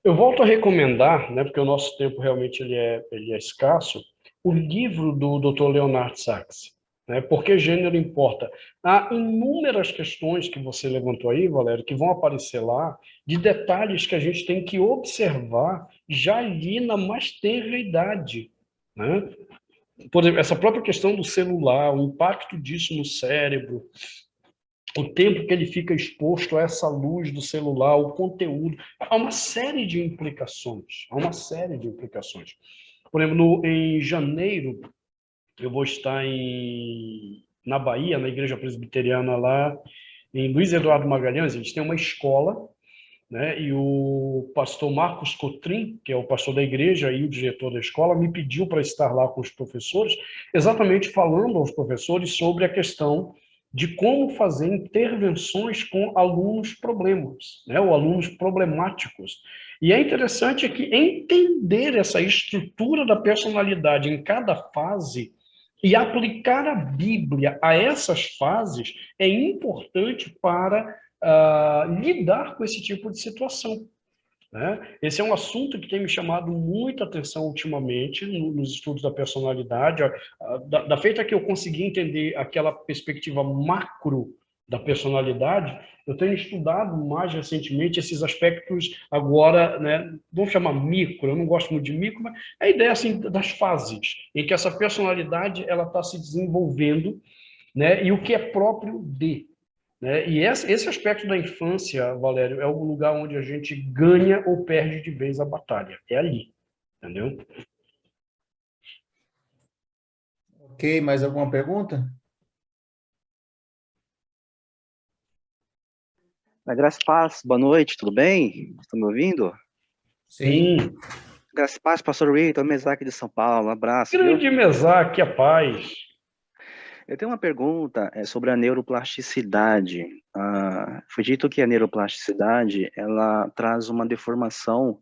Eu volto a recomendar, né, porque o nosso tempo realmente ele é escasso, o livro do Dr. Leonard Sachs, né, Por que Gênero Importa. Há inúmeras questões que você levantou aí, Valério, que vão aparecer lá, de detalhes que a gente tem que observar já ali na mais tenra idade, né? Por exemplo, essa própria questão do celular, o impacto disso no cérebro, o tempo que ele fica exposto a essa luz do celular, o conteúdo, há uma série de implicações, Por exemplo, em janeiro, eu vou estar na Bahia, na Igreja Presbiteriana lá, em Luiz Eduardo Magalhães. Eles têm uma escola, né? E o pastor Marcos Cotrim, que é o pastor da igreja e o diretor da escola, me pediu para estar lá com os professores, exatamente falando aos professores sobre a questão de como fazer intervenções com alunos problemas, né? Ou alunos problemáticos. E é interessante que entender essa estrutura da personalidade em cada fase e aplicar a Bíblia a essas fases é importante para lidar com esse tipo de situação, né? Esse é um assunto que tem me chamado muita atenção ultimamente nos estudos da personalidade, da feita que eu consegui entender aquela perspectiva macro da personalidade, eu tenho estudado mais recentemente esses aspectos agora, né, vamos chamar micro, eu não gosto muito de micro, mas a ideia assim, das fases em que essa personalidade ela está se desenvolvendo, né, e o que é próprio de. Né? E esse aspecto da infância, Valério, é o lugar onde a gente ganha ou perde de vez a batalha. É ali, entendeu? Ok, mais alguma pergunta? Graça e paz, boa noite, tudo bem? Estão me ouvindo? Sim. Graça e paz, pastor Vitor, Mesaque de São Paulo, um abraço. Grande Mesaque, a paz. Eu tenho uma pergunta sobre a neuroplasticidade. Foi dito que a neuroplasticidade, ela traz uma deformação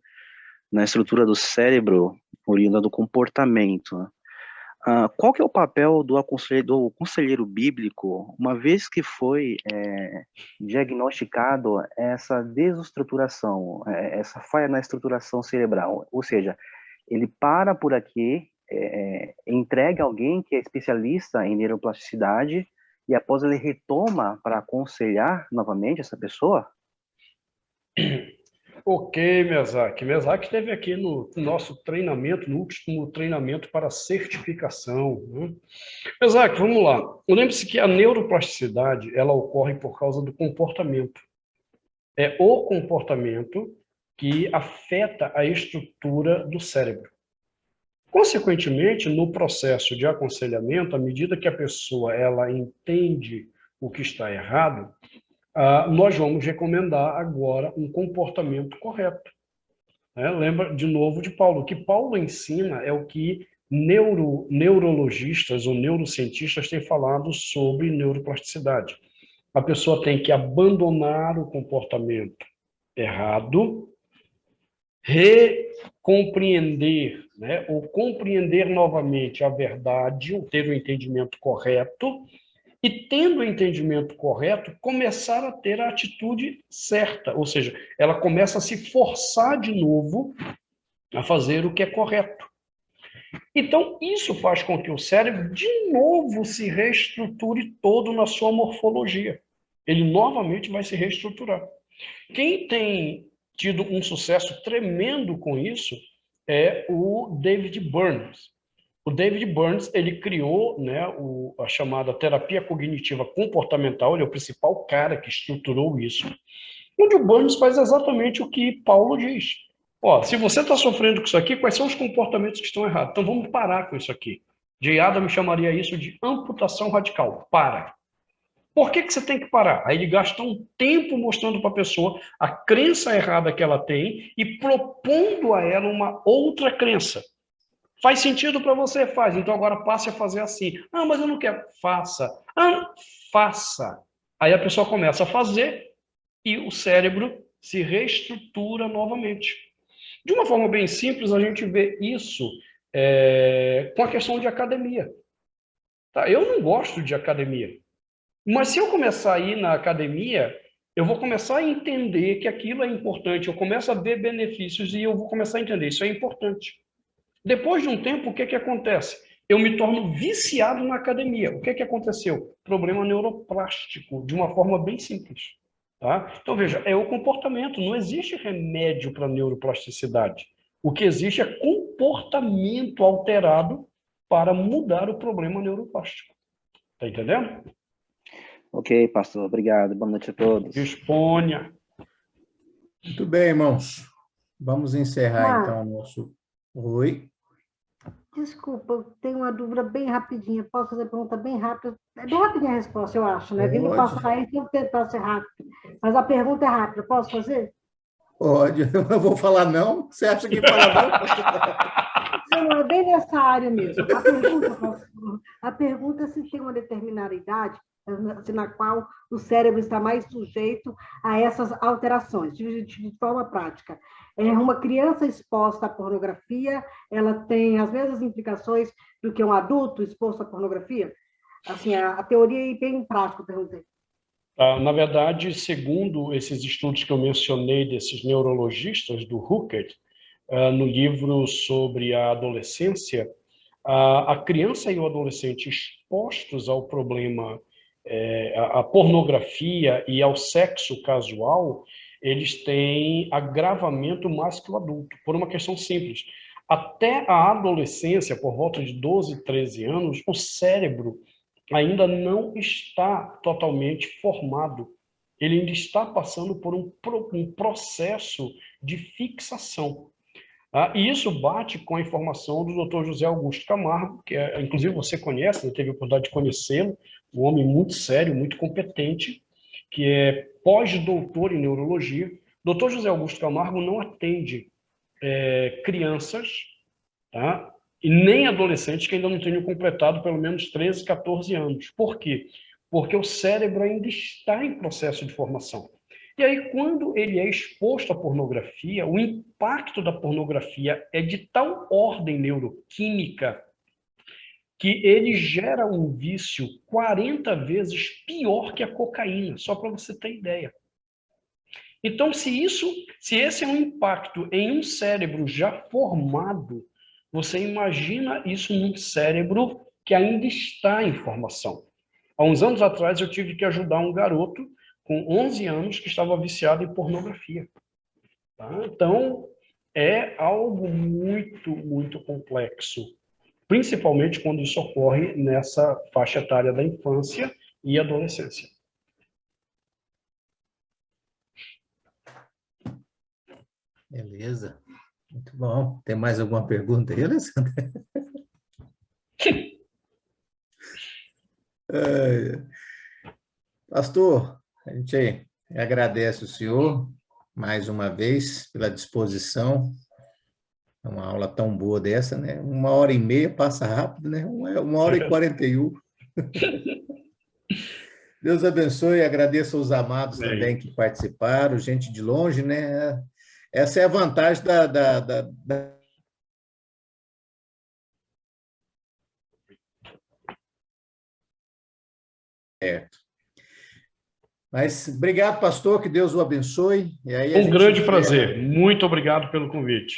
na estrutura do cérebro, oriunda do comportamento. Qual que é o papel do conselheiro bíblico, uma vez que foi diagnosticado essa desestruturação, essa falha na estruturação cerebral? Ou seja, ele para por aqui, entrega alguém que é especialista em neuroplasticidade e após ele retoma para aconselhar novamente essa pessoa? Ok, Mesaque. Mesaque esteve aqui no nosso treinamento, no último treinamento para certificação, né? Mesaque, vamos lá. Lembre-se que a neuroplasticidade, ela ocorre por causa do comportamento. É o comportamento que afeta a estrutura do cérebro. Consequentemente, no processo de aconselhamento, à medida que a pessoa ela entende o que está errado, nós vamos recomendar agora um comportamento correto. Lembra, de novo, de Paulo. O que Paulo ensina é o que neurologistas ou neurocientistas têm falado sobre neuroplasticidade. A pessoa tem que abandonar o comportamento errado, recompreender, ou compreender novamente a verdade, ou ter o entendimento correto, e, tendo o entendimento correto, começar a ter a atitude certa. Ou seja, ela começa a se forçar de novo a fazer o que é correto. Então, isso faz com que o cérebro, de novo, se reestruture todo na sua morfologia. Ele novamente vai se reestruturar. Quem tem tido um sucesso tremendo com isso é o David Burns. O David Burns, ele criou, a chamada terapia cognitiva comportamental, ele é o principal cara que estruturou isso, onde o Burns faz exatamente o que Paulo diz. Se você está sofrendo com isso aqui, quais são os comportamentos que estão errados? Então vamos parar com isso aqui. Jay Adams chamaria isso de amputação radical. Para. Por que você tem que parar? Aí ele gasta um tempo mostrando para a pessoa a crença errada que ela tem e propondo a ela uma outra crença. Faz sentido para você? Faz. Então agora passe a fazer assim. Mas eu não quero. Faça. Faça. Aí a pessoa começa a fazer e o cérebro se reestrutura novamente. De uma forma bem simples, a gente vê isso com a questão de academia. Eu não gosto de academia. Mas se eu começar a ir na academia, eu vou começar a entender que aquilo é importante. Eu começo a ver benefícios e eu vou começar a entender. Isso é importante. Depois de um tempo, o que acontece? Eu me torno viciado na academia. O que aconteceu? Problema neuroplástico, de uma forma bem simples. Tá? Então, veja, é o comportamento. Não existe remédio para neuroplasticidade. O que existe é comportamento alterado para mudar o problema neuroplástico. Está entendendo? Ok, pastor. Obrigado. Boa noite a todos. Disponha. Muito bem, irmãos. Vamos encerrar, então, o nosso... Oi? Desculpa, eu tenho uma dúvida bem rapidinha. Posso fazer pergunta bem rápida? É bem rapidinha a resposta, eu acho, né? Vindo passar aí, eu vou tentar ser rápido. Mas a pergunta é rápida. Posso fazer? Pode. Eu vou falar não? Você acha que fala não? Não, é bem nessa área mesmo. A pergunta é se tem uma determinada idade na qual o cérebro está mais sujeito a essas alterações, de forma prática. Uma criança exposta à pornografia, ela tem as mesmas implicações do que um adulto exposto à pornografia? Assim, a teoria é bem prática, eu perguntei. Na verdade, segundo esses estudos que eu mencionei desses neurologistas do Huckert, no livro sobre a adolescência, a criança e o adolescente expostos ao problema, à pornografia e ao sexo casual, eles têm agravamento mais que o adulto, por uma questão simples. Até a adolescência, por volta de 12, 13 anos, o cérebro ainda não está totalmente formado. Ele ainda está passando por um processo de fixação. E isso bate com a informação do Dr. José Augusto Camargo, que inclusive você conhece, teve a oportunidade de conhecê-lo, um homem muito sério, muito competente, que é pós-doutor em neurologia. Dr. José Augusto Camargo não atende crianças, tá? E nem adolescentes que ainda não tenham completado pelo menos 13, 14 anos. Por quê? Porque o cérebro ainda está em processo de formação. E aí, quando ele é exposto à pornografia, o impacto da pornografia é de tal ordem neuroquímica que ele gera um vício 40 vezes pior que a cocaína, só para você ter ideia. Então, se esse é um impacto em um cérebro já formado, você imagina isso num cérebro que ainda está em formação. Há uns anos atrás, eu tive que ajudar um garoto com 11 anos que estava viciado em pornografia. Tá? Então, é algo muito, muito complexo, principalmente quando isso ocorre nessa faixa etária da infância e adolescência. Beleza. Muito bom. Tem mais alguma pergunta aí, Alessandra? Pastor, a gente agradece o senhor mais uma vez pela disposição. É uma aula tão boa dessa, né? 1h30 passa rápido, né? 1h41. Deus abençoe, agradeço aos amados também que participaram, gente de longe, né? Essa é a vantagem Certo. Mas obrigado, pastor, que Deus o abençoe. E aí Um grande prazer. Muito obrigado pelo convite.